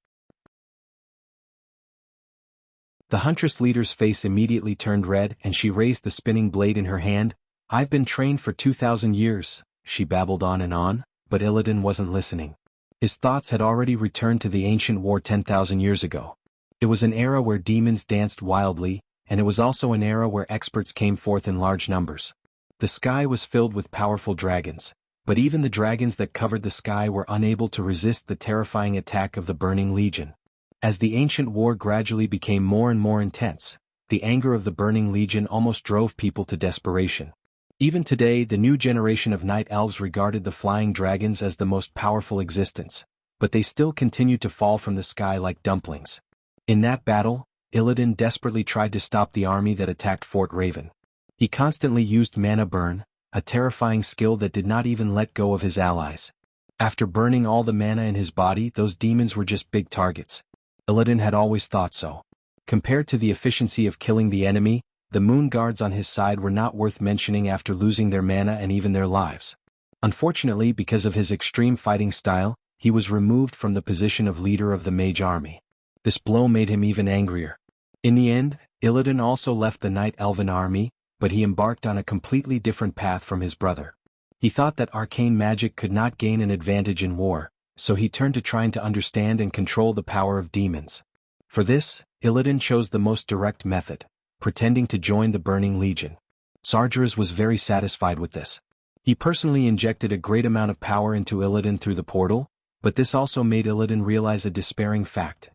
The huntress leader's face immediately turned red and she raised the spinning blade in her hand. I've been trained for 2,000 years, she babbled on, but Illidan wasn't listening. His thoughts had already returned to the ancient war 10,000 years ago. It was an era where demons danced wildly, and it was also an era where experts came forth in large numbers. The sky was filled with powerful dragons, but even the dragons that covered the sky were unable to resist the terrifying attack of the Burning Legion. As the ancient war gradually became more and more intense, the anger of the Burning Legion almost drove people to desperation. Even today, the new generation of night elves regarded the flying dragons as the most powerful existence, but they still continued to fall from the sky like dumplings. In that battle, Illidan desperately tried to stop the army that attacked Fort Raven. He constantly used mana burn, a terrifying skill that did not even let go of his allies. After burning all the mana in his body, those demons were just big targets. Illidan had always thought so. Compared to the efficiency of killing the enemy, the moon guards on his side were not worth mentioning after losing their mana and even their lives. Unfortunately, because of his extreme fighting style, he was removed from the position of leader of the mage army. This blow made him even angrier. In the end, Illidan also left the Night Elven army, but he embarked on a completely different path from his brother. He thought that arcane magic could not gain an advantage in war, so he turned to trying to understand and control the power of demons. For this, Illidan chose the most direct method, pretending to join the Burning Legion. Sargeras was very satisfied with this. He personally injected a great amount of power into Illidan through the portal, but this also made Illidan realize a despairing fact.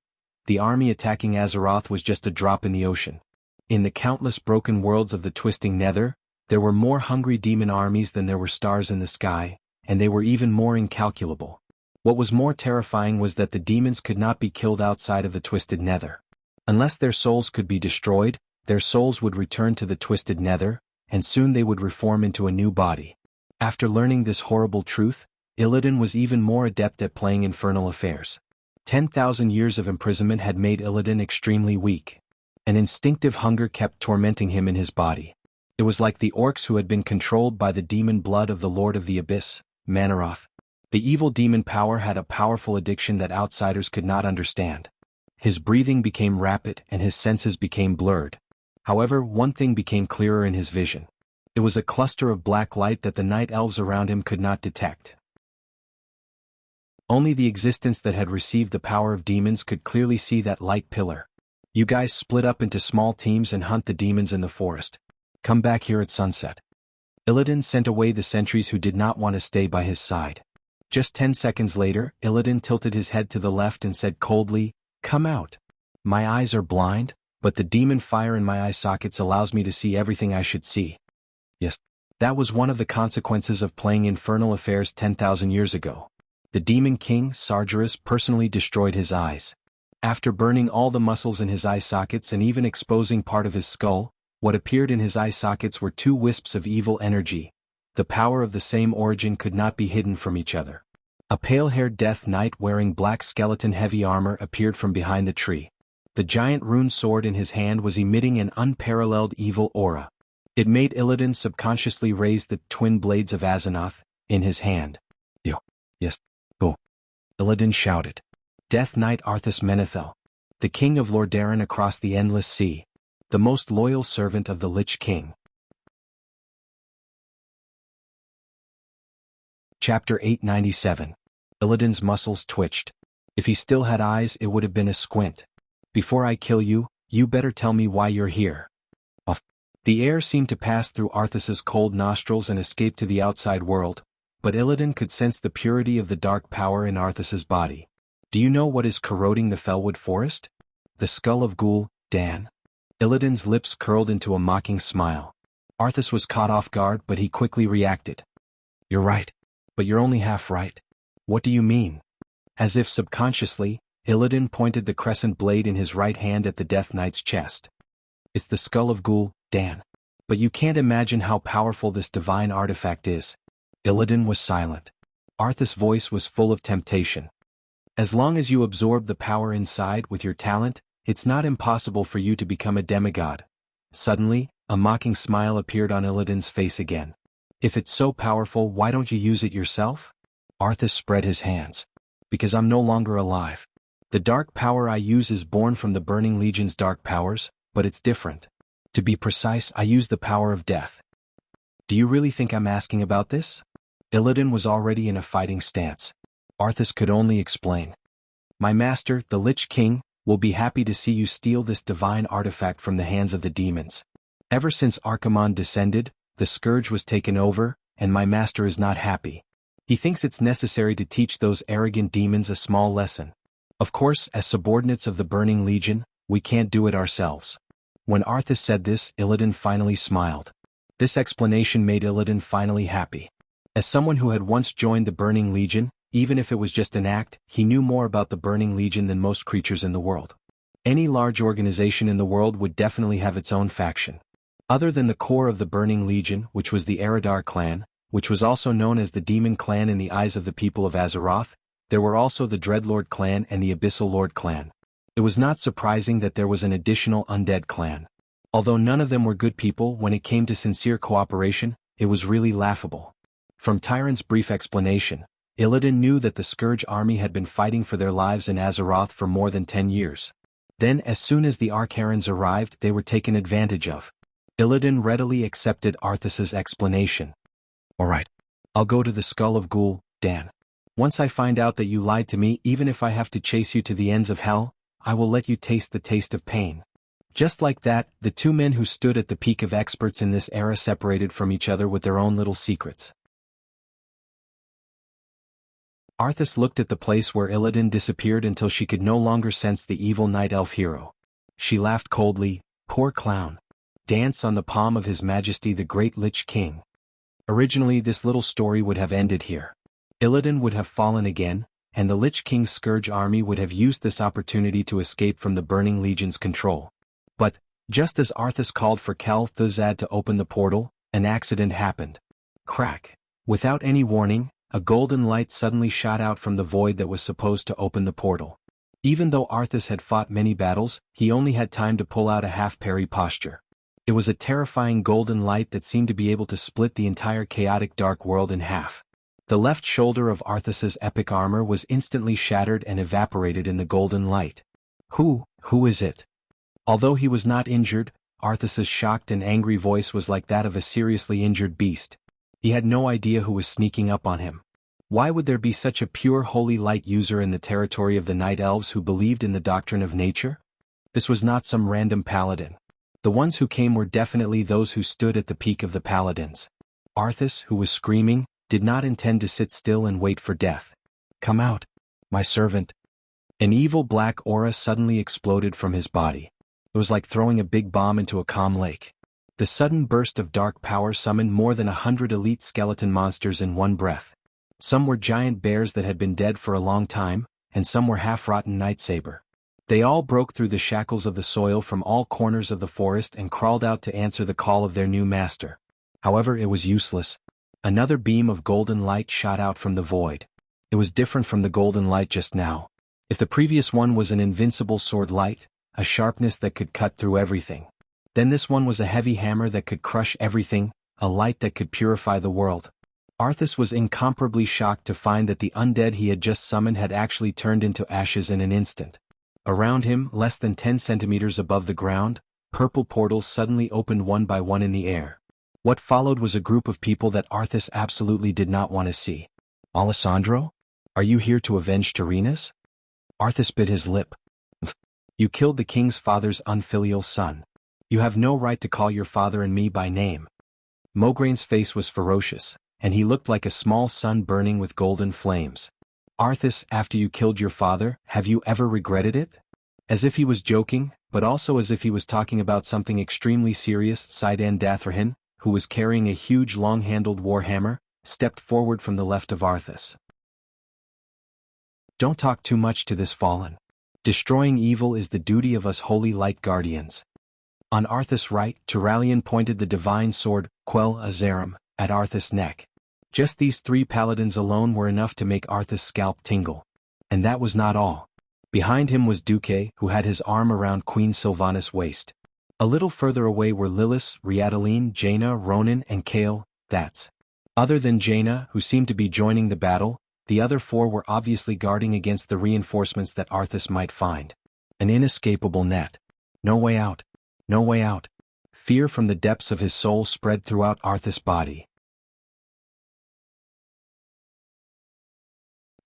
The army attacking Azeroth was just a drop in the ocean. In the countless broken worlds of the twisting nether, there were more hungry demon armies than there were stars in the sky, and they were even more incalculable. What was more terrifying was that the demons could not be killed outside of the twisted nether. Unless their souls could be destroyed, their souls would return to the twisted nether, and soon they would reform into a new body. After learning this horrible truth, Illidan was even more adept at playing infernal affairs. 10,000 years of imprisonment had made Illidan extremely weak. An instinctive hunger kept tormenting him in his body. It was like the orcs who had been controlled by the demon blood of the Lord of the Abyss, Manaroth. The evil demon power had a powerful addiction that outsiders could not understand. His breathing became rapid and his senses became blurred. However, one thing became clearer in his vision. It was a cluster of black light that the night elves around him could not detect. Only the existence that had received the power of demons could clearly see that light pillar. You guys split up into small teams and hunt the demons in the forest. Come back here at sunset. Illidan sent away the sentries who did not want to stay by his side. Just 10 seconds later, Illidan tilted his head to the left and said coldly, "Come out. My eyes are blind, but the demon fire in my eye sockets allows me to see everything I should see." Yes, that was one of the consequences of playing infernal affairs 10,000 years ago. The Demon King, Sargeras, personally destroyed his eyes. After burning all the muscles in his eye sockets and even exposing part of his skull, what appeared in his eye sockets were two wisps of evil energy. The power of the same origin could not be hidden from each other. A pale-haired death knight wearing black skeleton heavy armor appeared from behind the tree. The giant rune sword in his hand was emitting an unparalleled evil aura. It made Illidan subconsciously raise the twin blades of Azeroth in his hand. Yes. Go. Illidan shouted. Death Knight Arthas Menethil, the king of Lordaeron across the endless sea, the most loyal servant of the Lich King. Chapter 897. Illidan's muscles twitched. If he still had eyes, it would have been a squint. Before I kill you, you better tell me why you're here. Off. The air seemed to pass through Arthas's cold nostrils and escape to the outside world, but Illidan could sense the purity of the dark power in Arthas's body. Do you know what is corroding the Fellwood Forest? The skull of Ghoul, Dan. Illidan's lips curled into a mocking smile. Arthas was caught off guard, but he quickly reacted. You're right. But you're only half right. What do you mean? As if subconsciously, Illidan pointed the crescent blade in his right hand at the Death Knight's chest. It's the skull of Ghoul, Dan. But you can't imagine how powerful this divine artifact is. Illidan was silent. Arthas' voice was full of temptation. As long as you absorb the power inside with your talent, it's not impossible for you to become a demigod. Suddenly, a mocking smile appeared on Illidan's face again. If it's so powerful, why don't you use it yourself? Arthas spread his hands. Because I'm no longer alive. The dark power I use is born from the Burning Legion's dark powers, but it's different. To be precise, I use the power of death. Do you really think I'm asking about this? Illidan was already in a fighting stance. Arthas could only explain. My master, the Lich King, will be happy to see you steal this divine artifact from the hands of the demons. Ever since Archimonde descended, the Scourge was taken over, and my master is not happy. He thinks it's necessary to teach those arrogant demons a small lesson. Of course, as subordinates of the Burning Legion, we can't do it ourselves. When Arthas said this, Illidan finally smiled. This explanation made Illidan finally happy. As someone who had once joined the Burning Legion, even if it was just an act, he knew more about the Burning Legion than most creatures in the world. Any large organization in the world would definitely have its own faction. Other than the core of the Burning Legion, which was the Eredar clan, which was also known as the Demon Clan in the eyes of the people of Azeroth, there were also the Dreadlord clan and the Abyssal Lord clan. It was not surprising that there was an additional Undead clan. Although none of them were good people, when it came to sincere cooperation, it was really laughable. From Tyrant's brief explanation, Illidan knew that the Scourge army had been fighting for their lives in Azeroth for more than 10 years. Then, as soon as the Archaerans arrived, they were taken advantage of. Illidan readily accepted Arthas's explanation. Alright. I'll go to the Skull of Ghoul, Dan. Once I find out that you lied to me, even if I have to chase you to the ends of hell, I will let you taste the taste of pain. Just like that, the two men who stood at the peak of experts in this era separated from each other with their own little secrets. Arthas looked at the place where Illidan disappeared until she could no longer sense the evil night elf hero. She laughed coldly. Poor clown. Dance on the palm of His Majesty the Great Lich King. Originally, this little story would have ended here. Illidan would have fallen again, and the Lich King's Scourge army would have used this opportunity to escape from the Burning Legion's control. But, just as Arthas called for Kel-Thuzad to open the portal, an accident happened. Crack. Without any warning, a golden light suddenly shot out from the void that was supposed to open the portal. Even though Arthas had fought many battles, he only had time to pull out a half-parry posture. It was a terrifying golden light that seemed to be able to split the entire chaotic dark world in half. The left shoulder of Arthas's epic armor was instantly shattered and evaporated in the golden light. Who is it? Although he was not injured, Arthas's shocked and angry voice was like that of a seriously injured beast. He had no idea who was sneaking up on him. Why would there be such a pure holy light user in the territory of the Night Elves who believed in the doctrine of nature? This was not some random paladin. The ones who came were definitely those who stood at the peak of the paladins. Arthas, who was screaming, did not intend to sit still and wait for death. Come out, my servant. An evil black aura suddenly exploded from his body. It was like throwing a big bomb into a calm lake. The sudden burst of dark power summoned more than 100 elite skeleton monsters in one breath. Some were giant bears that had been dead for a long time, and some were half-rotten nightsaber. They all broke through the shackles of the soil from all corners of the forest and crawled out to answer the call of their new master. However, it was useless. Another beam of golden light shot out from the void. It was different from the golden light just now. If the previous one was an invincible sword light, a sharpness that could cut through everything, then this one was a heavy hammer that could crush everything, a light that could purify the world. Arthas was incomparably shocked to find that the undead he had just summoned had actually turned into ashes in an instant. Around him, less than 10 centimeters above the ground, purple portals suddenly opened one by one in the air. What followed was a group of people that Arthas absolutely did not want to see. Alessandro? Are you here to avenge Terenas? Arthas bit his lip. You killed the king's father's unfilial son. You have no right to call your father and me by name. Mograine's face was ferocious, and he looked like a small sun burning with golden flames. Arthas, after you killed your father, have you ever regretted it? As if he was joking, but also as if he was talking about something extremely serious, Sidon Dathrahan, who was carrying a huge long-handled warhammer, stepped forward from the left of Arthas. Don't talk too much to this fallen. Destroying evil is the duty of us holy light guardians. On Arthas' right, Turalian pointed the divine sword, Quel Azarim, at Arthas' neck. Just these 3 paladins alone were enough to make Arthas' scalp tingle. And that was not all. Behind him was Duque, who had his arm around Queen Sylvanas' waist. A little further away were Lilith, Riadaline, Jaina, Ronan, and Kale, that's. Other than Jaina, who seemed to be joining the battle, the other 4 were obviously guarding against the reinforcements that Arthas might find. An inescapable net. No way out. No way out. Fear from the depths of his soul spread throughout Arthas' body.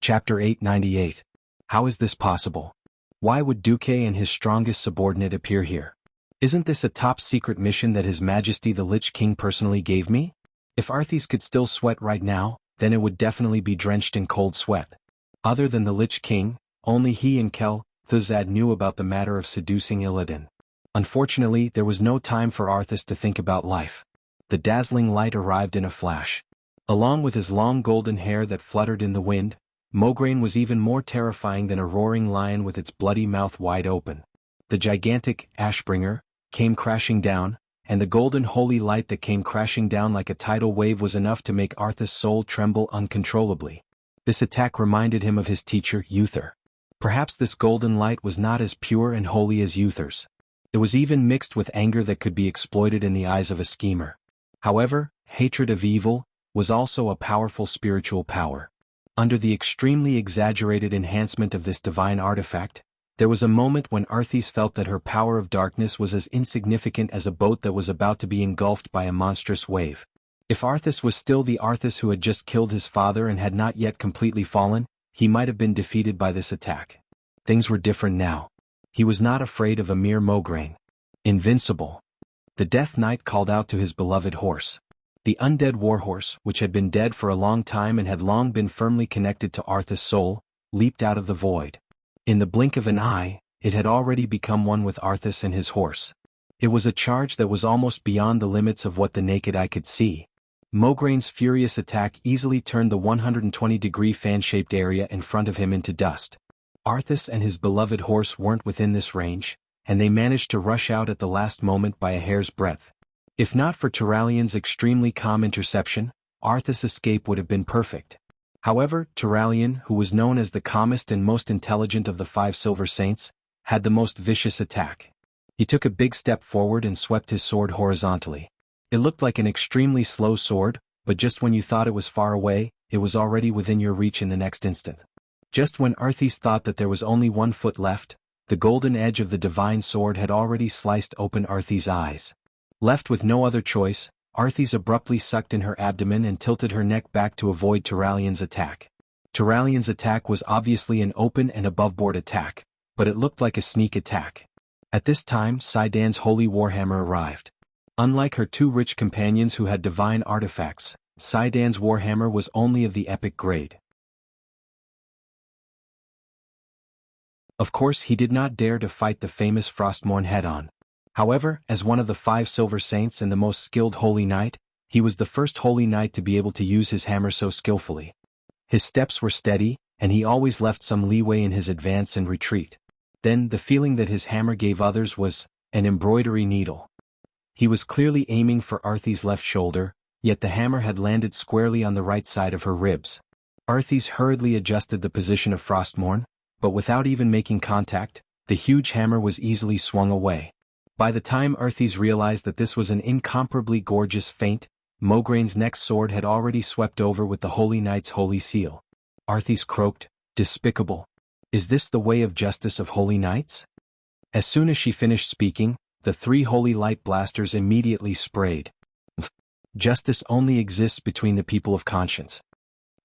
Chapter 898. How is this possible? Why would Duque and his strongest subordinate appear here? Isn't this a top-secret mission that His Majesty the Lich King personally gave me? If Arthas could still sweat right now, then it would definitely be drenched in cold sweat. Other than the Lich King, only he and Kel Thuzad knew about the matter of seducing Illidan. Unfortunately, there was no time for Arthas to think about life. The dazzling light arrived in a flash. Along with his long golden hair that fluttered in the wind, Mograine was even more terrifying than a roaring lion with its bloody mouth wide open. The gigantic Ashbringer came crashing down, and the golden holy light that came crashing down like a tidal wave was enough to make Arthas' soul tremble uncontrollably. This attack reminded him of his teacher, Uther. Perhaps this golden light was not as pure and holy as Uther's. It was even mixed with anger that could be exploited in the eyes of a schemer. However, hatred of evil was also a powerful spiritual power. Under the extremely exaggerated enhancement of this divine artifact, there was a moment when Arthas felt that her power of darkness was as insignificant as a boat that was about to be engulfed by a monstrous wave. If Arthas was still the Arthas who had just killed his father and had not yet completely fallen, he might have been defeated by this attack. Things were different now. He was not afraid of a mere Mograine. Invincible. The Death Knight called out to his beloved horse. The undead warhorse, which had been dead for a long time and had long been firmly connected to Arthas' soul, leaped out of the void. In the blink of an eye, it had already become one with Arthas and his horse. It was a charge that was almost beyond the limits of what the naked eye could see. Mograine's furious attack easily turned the 120-degree fan-shaped area in front of him into dust. Arthas and his beloved horse weren't within this range, and they managed to rush out at the last moment by a hair's breadth. If not for Turalian's extremely calm interception, Arthas' escape would have been perfect. However, Turalian, who was known as the calmest and most intelligent of the 5 Silver Saints, had the most vicious attack. He took a big step forward and swept his sword horizontally. It looked like an extremely slow sword, but just when you thought it was far away, it was already within your reach in the next instant. Just when Arthas thought that there was only 1 foot left, the golden edge of the divine sword had already sliced open Arthas' eyes. Left with no other choice, Arthas abruptly sucked in her abdomen and tilted her neck back to avoid Turalian's attack. Turalian's attack was obviously an open and above-board attack, but it looked like a sneak attack. At this time, Sidon's holy warhammer arrived. Unlike her 2 rich companions who had divine artifacts, Sidon's warhammer was only of the epic grade. Of course, he did not dare to fight the famous Frostmourne head-on. However, as one of the 5 Silver Saints and the most skilled Holy Knight, he was the first Holy Knight to be able to use his hammer so skillfully. His steps were steady, and he always left some leeway in his advance and retreat. Then, the feeling that his hammer gave others was an embroidery needle. He was clearly aiming for Arthas' left shoulder, yet the hammer had landed squarely on the right side of her ribs. Arthas hurriedly adjusted the position of Frostmourne, but without even making contact, the huge hammer was easily swung away. By the time Arthas realized that this was an incomparably gorgeous feint, Mograine's next sword had already swept over with the Holy Knight's holy seal. Arthas croaked, "Despicable. Is this the way of justice of Holy Knights?" As soon as she finished speaking, the 3 holy light blasters immediately sprayed. Justice only exists between the people of conscience.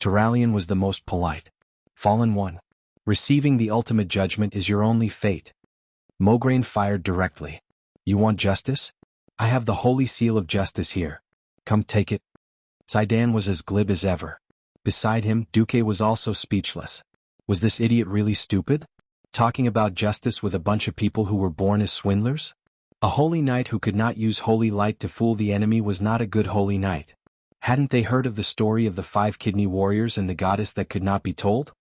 Turalian was the most polite. Fallen one. Receiving the ultimate judgment is your only fate. Mograine fired directly. You want justice? I have the holy seal of justice here. Come take it. Zidane was as glib as ever. Beside him, Duque was also speechless. Was this idiot really stupid? Talking about justice with a bunch of people who were born as swindlers? A holy knight who could not use holy light to fool the enemy was not a good holy knight. Hadn't they heard of the story of the 5 kidney warriors and the goddess that could not be told?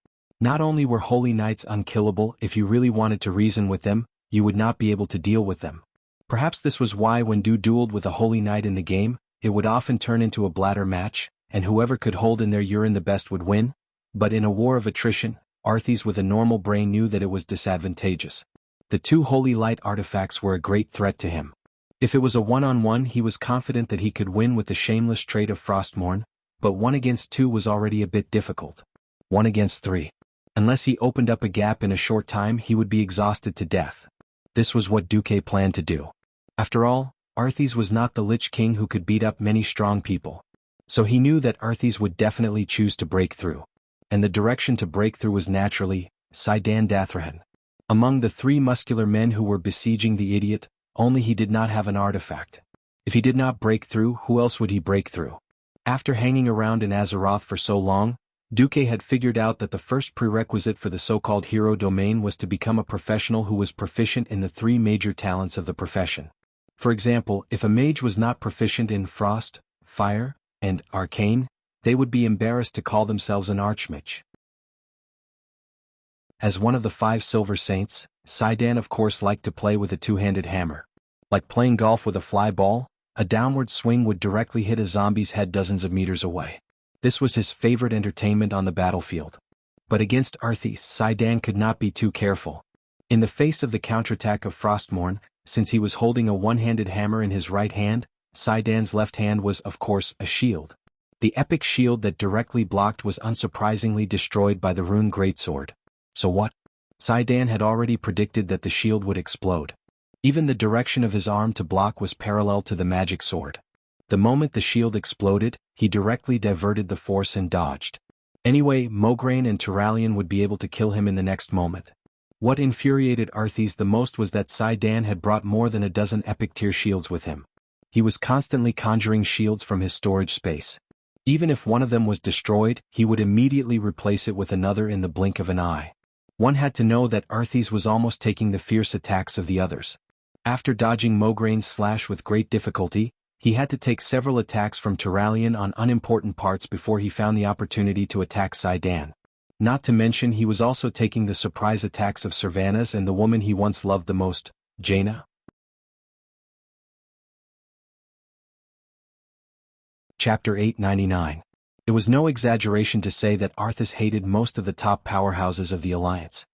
Not only were holy knights unkillable, if you really wanted to reason with them, you would not be able to deal with them. Perhaps this was why when Du dueled with a holy knight in the game, it would often turn into a bladder match, and whoever could hold in their urine the best would win. But in a war of attrition, Arthas with a normal brain knew that it was disadvantageous. The 2 holy light artifacts were a great threat to him. If it was a one-on-one, he was confident that he could win with the shameless trait of Frostmourne, but 1 against 2 was already a bit difficult. 1 against 3. Unless he opened up a gap in a short time, he would be exhausted to death. This was what Duque planned to do. After all, Arthas was not the Lich King who could beat up many strong people. So he knew that Arthas would definitely choose to break through. And the direction to break through was naturally Zidane Dathrahan. Among the 3 muscular men who were besieging the idiot, only he did not have an artifact. If he did not break through, who else would he break through? After hanging around in Azeroth for so long, Duque had figured out that the first prerequisite for the so-called hero domain was to become a professional who was proficient in the 3 major talents of the profession. For example, if a mage was not proficient in frost, fire, and arcane, they would be embarrassed to call themselves an archmage. As one of the 5 silver saints, Zidane of course liked to play with a 2-handed hammer. Like playing golf with a fly ball, a downward swing would directly hit a zombie's head dozens of meters away. This was his favorite entertainment on the battlefield. But against Arthas, Zidane could not be too careful. In the face of the counterattack of Frostmourne, since he was holding a one-handed hammer in his right hand, Zidane's left hand was, of course, a shield. The epic shield that directly blocked was unsurprisingly destroyed by the rune greatsword. So what? Zidane had already predicted that the shield would explode. Even the direction of his arm to block was parallel to the magic sword. The moment the shield exploded, he directly diverted the force and dodged. Anyway, Mograine and Turalyon would be able to kill him in the next moment. What infuriated Arthas the most was that Zidane had brought more than a dozen epic tier shields with him. He was constantly conjuring shields from his storage space. Even if one of them was destroyed, he would immediately replace it with another in the blink of an eye. One had to know that Arthas was almost taking the fierce attacks of the others. After dodging Mograine's slash with great difficulty, he had to take several attacks from Turalyon on unimportant parts before he found the opportunity to attack Zidane. Not to mention he was also taking the surprise attacks of Sylvanas and the woman he once loved the most, Jaina. Chapter 899. It was no exaggeration to say that Arthas hated most of the top powerhouses of the Alliance.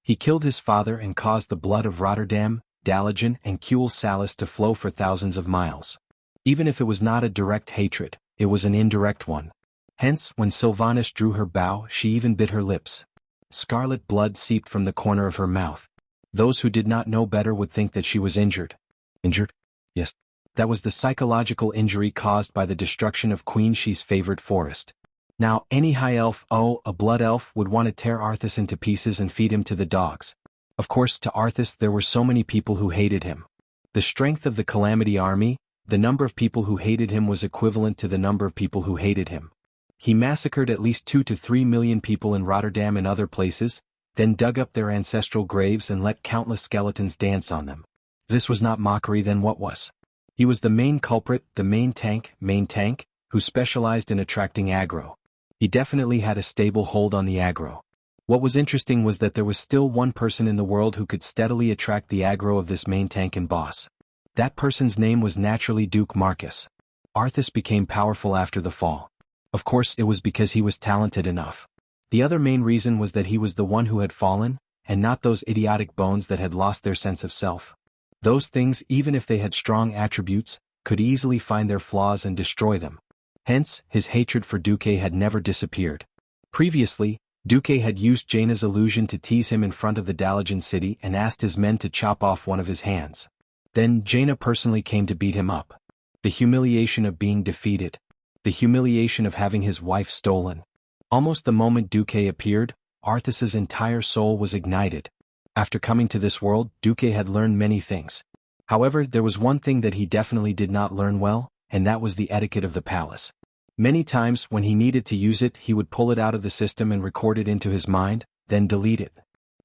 He killed his father and caused the blood of Rotterdam, Dalagen and Kuel Salis to flow for thousands of miles. Even if it was not a direct hatred, it was an indirect one. Hence, when Sylvanas drew her bow, she even bit her lips. Scarlet blood seeped from the corner of her mouth. Those who did not know better would think that she was injured. Injured? Yes. That was the psychological injury caused by the destruction of Queen She's favorite forest. Now, any high elf, a blood elf, would want to tear Arthas into pieces and feed him to the dogs. Of course, to Arthas there were so many people who hated him. The strength of the Calamity Army, the number of people who hated him was equivalent to the number of people who hated him. He massacred at least 2 to 3 million people in Rotterdam and other places, then dug up their ancestral graves and let countless skeletons dance on them. If this was not mockery, then what was? He was the main culprit, the main tank, who specialized in attracting aggro. He definitely had a stable hold on the aggro. What was interesting was that there was still one person in the world who could steadily attract the aggro of this main tank and boss. That person's name was naturally Duke Marcus. Arthas became powerful after the fall. Of course, it was because he was talented enough. The other main reason was that he was the one who had fallen, and not those idiotic bones that had lost their sense of self. Those things, even if they had strong attributes, could easily find their flaws and destroy them. Hence, his hatred for Duque had never disappeared. Previously, Duque had used Jaina's illusion to tease him in front of the Dalagen city and asked his men to chop off one of his hands. Then Jaina personally came to beat him up. The humiliation of being defeated. The humiliation of having his wife stolen. Almost the moment Duque appeared, Arthas's entire soul was ignited. After coming to this world, Duque had learned many things. However, there was one thing that he definitely did not learn well, and that was the etiquette of the palace. Many times, when he needed to use it, he would pull it out of the system and record it into his mind, then delete it.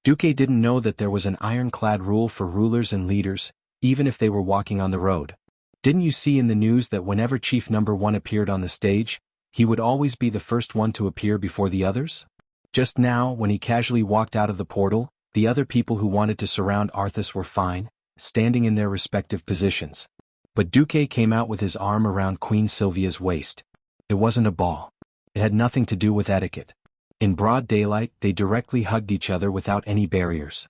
Duque didn't know that there was an ironclad rule for rulers and leaders, even if they were walking on the road. Didn't you see in the news that whenever Chief Number 1 appeared on the stage, he would always be the first one to appear before the others? Just now, when he casually walked out of the portal, the other people who wanted to surround Arthas were fine, standing in their respective positions. But Duque came out with his arm around Queen Sylvia's waist. It wasn't a ball. It had nothing to do with etiquette. In broad daylight, they directly hugged each other without any barriers.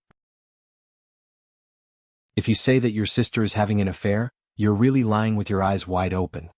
If you say that your sister is having an affair, you're really lying with your eyes wide open.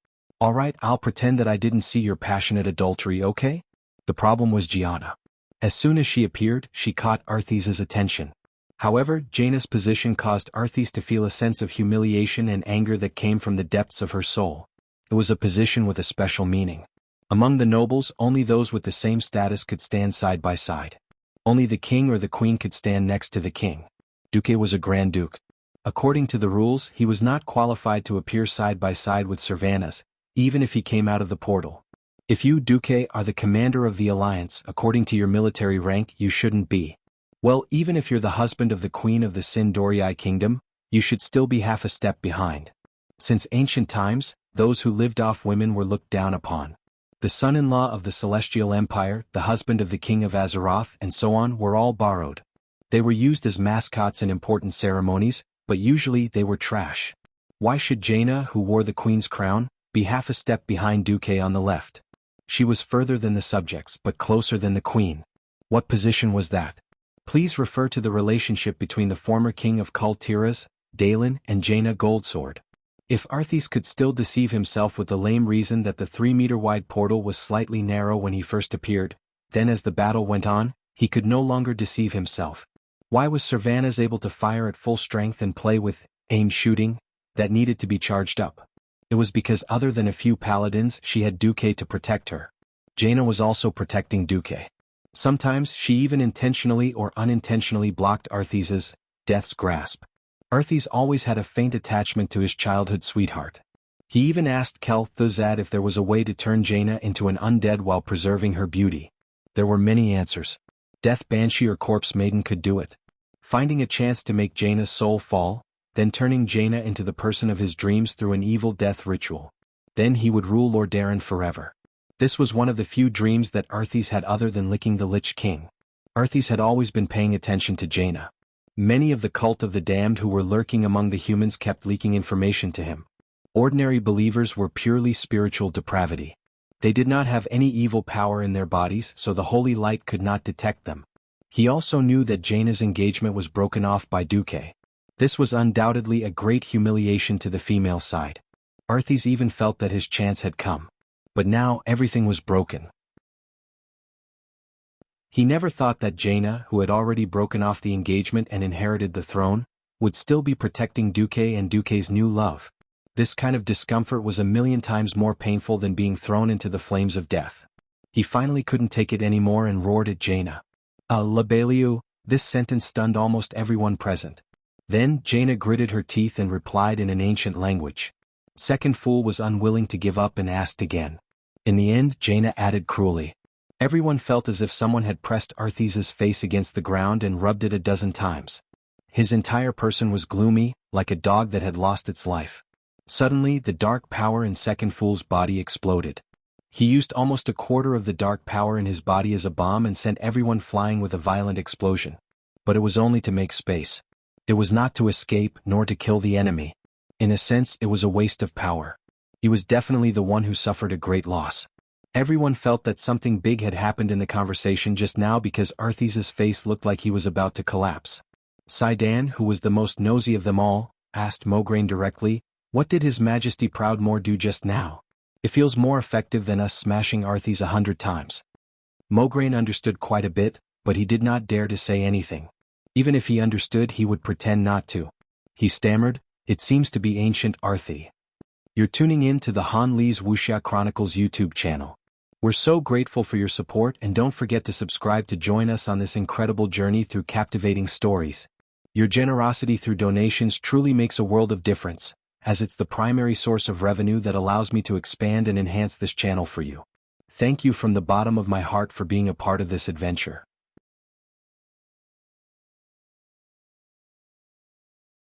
Alright, I'll pretend that I didn't see your passionate adultery, okay? The problem was Gianna. As soon as she appeared, she caught Arthas's attention. However, Jaina's position caused Arthas to feel a sense of humiliation and anger that came from the depths of her soul. It was a position with a special meaning. Among the nobles, only those with the same status could stand side by side. Only the king or the queen could stand next to the king. Duque was a Grand Duke. According to the rules, he was not qualified to appear side by side with Servanas, even if he came out of the portal. If you, Duque, are the commander of the alliance, according to your military rank, you shouldn't be. Well, even if you're the husband of the queen of the Sindorii kingdom, you should still be half a step behind. Since ancient times, those who lived off women were looked down upon. The son-in-law of the Celestial Empire, the husband of the king of Azeroth, and so on were all borrowed. They were used as mascots in important ceremonies, but usually they were trash. Why should Jaina, who wore the queen's crown, be half a step behind Duque on the left? She was further than the subjects, but closer than the queen. What position was that? Please refer to the relationship between the former king of Kul Tiras, Dalen, and Jaina Goldsword. If Arthas could still deceive himself with the lame reason that the 3-meter-wide portal was slightly narrow when he first appeared, then as the battle went on, he could no longer deceive himself. Why was Servanas able to fire at full strength and play with aimed shooting that needed to be charged up? It was because other than a few paladins, she had Duque to protect her. Jaina was also protecting Duque. Sometimes she even intentionally or unintentionally blocked Arthas's death's grasp. Arthas always had a faint attachment to his childhood sweetheart. He even asked Kel'Thuzad if there was a way to turn Jaina into an undead while preserving her beauty. There were many answers. Death Banshee or Corpse Maiden could do it. Finding a chance to make Jaina's soul fall, then turning Jaina into the person of his dreams through an evil death ritual. Then he would rule Lordaeron forever. This was one of the few dreams that Arthas had other than licking the Lich King. Arthas had always been paying attention to Jaina. Many of the cult of the damned who were lurking among the humans kept leaking information to him. Ordinary believers were purely spiritual depravity. They did not have any evil power in their bodies, so the holy light could not detect them. He also knew that Jaina's engagement was broken off by Duque. This was undoubtedly a great humiliation to the female side. Arthas even felt that his chance had come. But now everything was broken. He never thought that Jaina, who had already broken off the engagement and inherited the throne, would still be protecting Duque and Duque's new love. This kind of discomfort was a million times more painful than being thrown into the flames of death. He finally couldn't take it anymore and roared at Jaina. Labaliu, this sentence stunned almost everyone present. Then Jaina gritted her teeth and replied in an ancient language. Second Fool was unwilling to give up and asked again. In the end, Jaina added cruelly. Everyone felt as if someone had pressed Arthas's face against the ground and rubbed it a dozen times. His entire person was gloomy, like a dog that had lost its life. Suddenly, the dark power in Second Fool's body exploded. He used almost a quarter of the dark power in his body as a bomb and sent everyone flying with a violent explosion. But it was only to make space. It was not to escape nor to kill the enemy. In a sense, it was a waste of power. He was definitely the one who suffered a great loss. Everyone felt that something big had happened in the conversation just now because Arthas's face looked like he was about to collapse. Sidon, who was the most nosy of them all, asked Mograine directly, "What did His Majesty Proudmoore do just now? It feels more effective than us smashing Arthas 100 times." Mograine understood quite a bit, but he did not dare to say anything. Even if he understood, he would pretend not to. He stammered, "It seems to be ancient Arthi." You're tuning in to the Han Lee's Wuxia Chronicles YouTube channel. We're so grateful for your support, and don't forget to subscribe to join us on this incredible journey through captivating stories. Your generosity through donations truly makes a world of difference, as it's the primary source of revenue that allows me to expand and enhance this channel for you. Thank you from the bottom of my heart for being a part of this adventure.